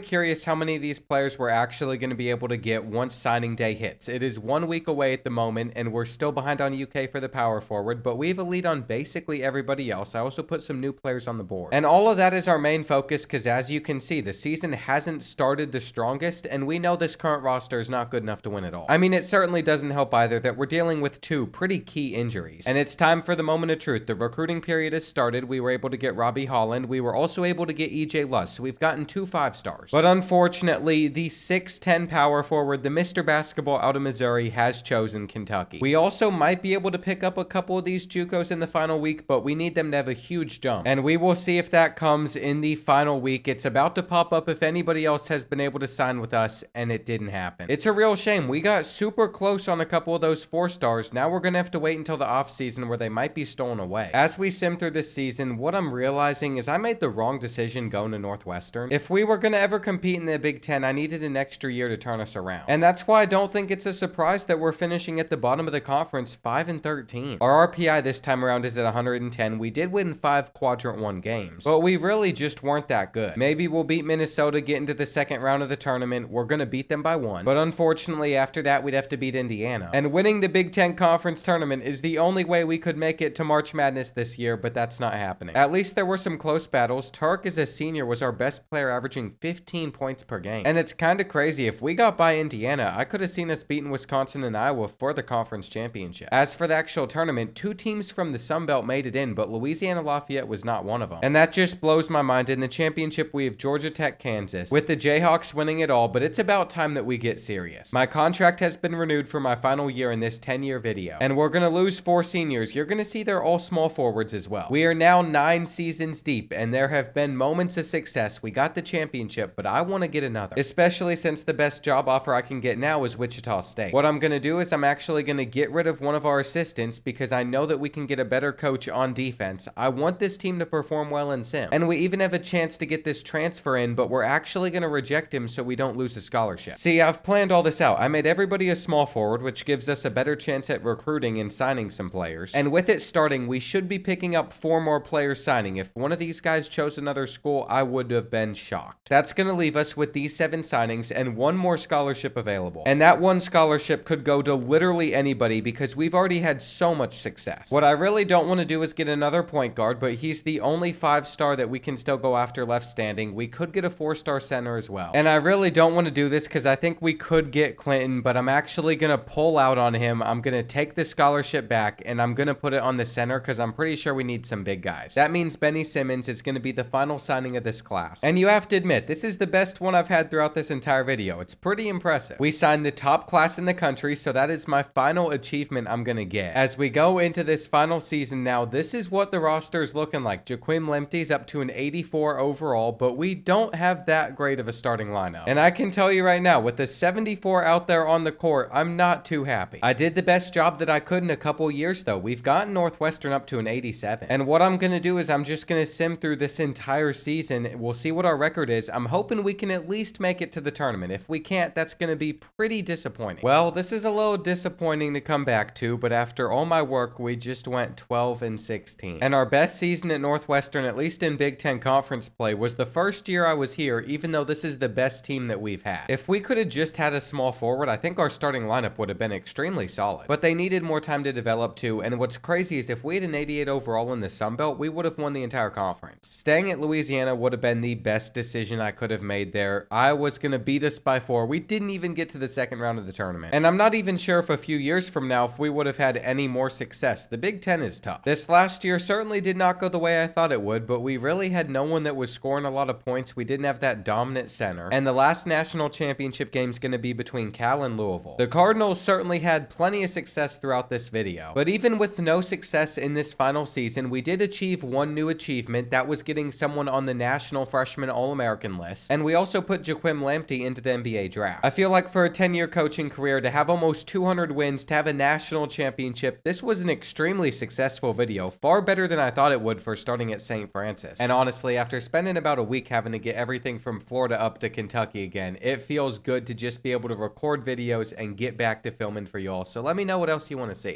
curious how many of these players we're actually going to be able to get once signing day hits. It is 1 week away at the moment, and we're still behind on UK for the power forward, but we have a lead on basically everybody else. I also put some new players on the board. And all of that is our main focus because as you can see, the season hasn't started the strongest, and we know this current roster is not good enough to win it all. I mean, it certainly doesn't help either that we're dealing with 2 pretty key injuries. And it's time for the moment of truth. The recruiting period has started. We were able to get Robbie Holland. We were also able to get EJ Luss, so we've gotten 2 5-stars. But unfortunately, the 6'10 power forward, the Mr. Basketball out of Missouri, has chosen Kentucky. We also might be able to pick up a couple of these JUCOs in the final week, but we need them to have a huge jump. And we will see if that comes in the final week. It's about to pop up if anybody else has been able to sign with us, and it didn't happen. It's a real shame. We got super close on a couple of those 4-stars. Now we're going to have to wait until the offseason where they might be stolen away. As we sim through this season, what I'm realizing is I made the wrong decision going to Northwestern. If we were going to ever compete in the Big Ten, I needed an extra year to turn us around. And that's why I don't think it's a surprise that we're finishing at the bottom of the conference 5-13. Our RPI this time around is at 110. We did win 5 quadrant 1 games, but we really just weren't that good. Maybe we'll beat Minnesota, get into the second round of the tournament. We're going to beat them by 1. But unfortunately, after that, we'd have to beat Indiana. And winning the Big Ten conference tournament is the only way we could make it to March Madness this year, but that's not happening. At least there were some close battles. Turk as a senior was our best player, averaging 15 points per game. And it's kind of crazy. If we got by Indiana, I could have seen us beating Wisconsin and Iowa for the conference championship. As for the actual tournament, 2 teams from the Sun Belt made it in, but Louisiana Lafayette was not one of them. And that just blows my mind. In the championship, we have Georgia Tech, Kansas, with the Jayhawks winning it all, but it's about time that we get serious. My contract has been renewed for my final year in this 10-year video, and we're going to lose 4 seniors. You're going to see they're all small forwards as well. We are now 9 seasons deep deep, and there have been moments of success. We got the championship, but I want to get another, especially since the best job offer I can get now is Wichita State. What I'm going to do is I'm actually going to get rid of one of our assistants because I know that we can get a better coach on defense. I want this team to perform well in sim, and we even have a chance to get this transfer in, but we're actually going to reject him so we don't lose a scholarship. See, I've planned all this out. I made everybody a small forward, which gives us a better chance at recruiting and signing some players. And with it starting, we should be picking up 4 more players signing. If one of these guys chose another school, I would have been shocked. That's going to leave us with these 7 signings and 1 more scholarship available. And that 1 scholarship could go to literally anybody because we've already had so much success. What I really don't want to do is get another point guard, but he's the only 5-star that we can still go after left standing. We could get a 4-star center as well. And I really don't want to do this because I think we could get Clinton, but I'm actually going to pull out on him. I'm going to take the scholarship back and I'm going to put it on the center because I'm pretty sure we need some big guys. That means Benny Simmons is going to be the final signing of this class. And you have to admit, this is the best one I've had throughout this entire video. It's pretty impressive. We signed the top class in the country, so that is my final achievement I'm going to get. As we go into this final season now, this is what the roster is looking like. Jaquim Lemte's up to an 84 overall, but we don't have that great of a starting lineup. And I can tell you right now, with the 74 out there on the court, I'm not too happy. I did the best job that I could in a couple years though. We've gotten Northwestern up to an 87. And what I'm going to do is I'm just going to sim through this entire season. We'll see what our record is. I'm hoping we can at least make it to the tournament. If we can't, that's going to be pretty disappointing. Well, this is a little disappointing to come back to, but after all my work, we just went 12-16. And our best season at Northwestern, at least in Big Ten Conference play, was the first year I was here, even though this is the best team that we've had. If we could have just had a small forward, I think our starting lineup would have been extremely solid. But they needed more time to develop too, and what's crazy is if we had an 88 overall in the Sun Belt, we would have won the entire conference. Staying at Louisiana would have been the best decision I could have made there. I was going to beat us by 4. We didn't even get to the second round of the tournament. And I'm not even sure if a few years from now if we would have had any more success. The Big Ten is tough. This last year certainly did not go the way I thought it would, but we really had no one that was scoring a lot of points. We didn't have that dominant center. And the last national championship game is going to be between Cal and Louisville. The Cardinals certainly had plenty of success throughout this video. But even with no success in this final season, we did achieve one new achievement. That was getting someone on the National Freshman All-American list. And we also put Jaquim Lemte into the NBA draft. I feel like for a 10-year coaching career, to have almost 200 wins, to have a national championship, this was an extremely successful video. Far better than I thought it would for starting at St. Francis. And honestly, after spending about a week having to get everything from Florida up to Kentucky again, it feels good to just be able to record videos and get back to filming for y'all. So let me know what else you want to see.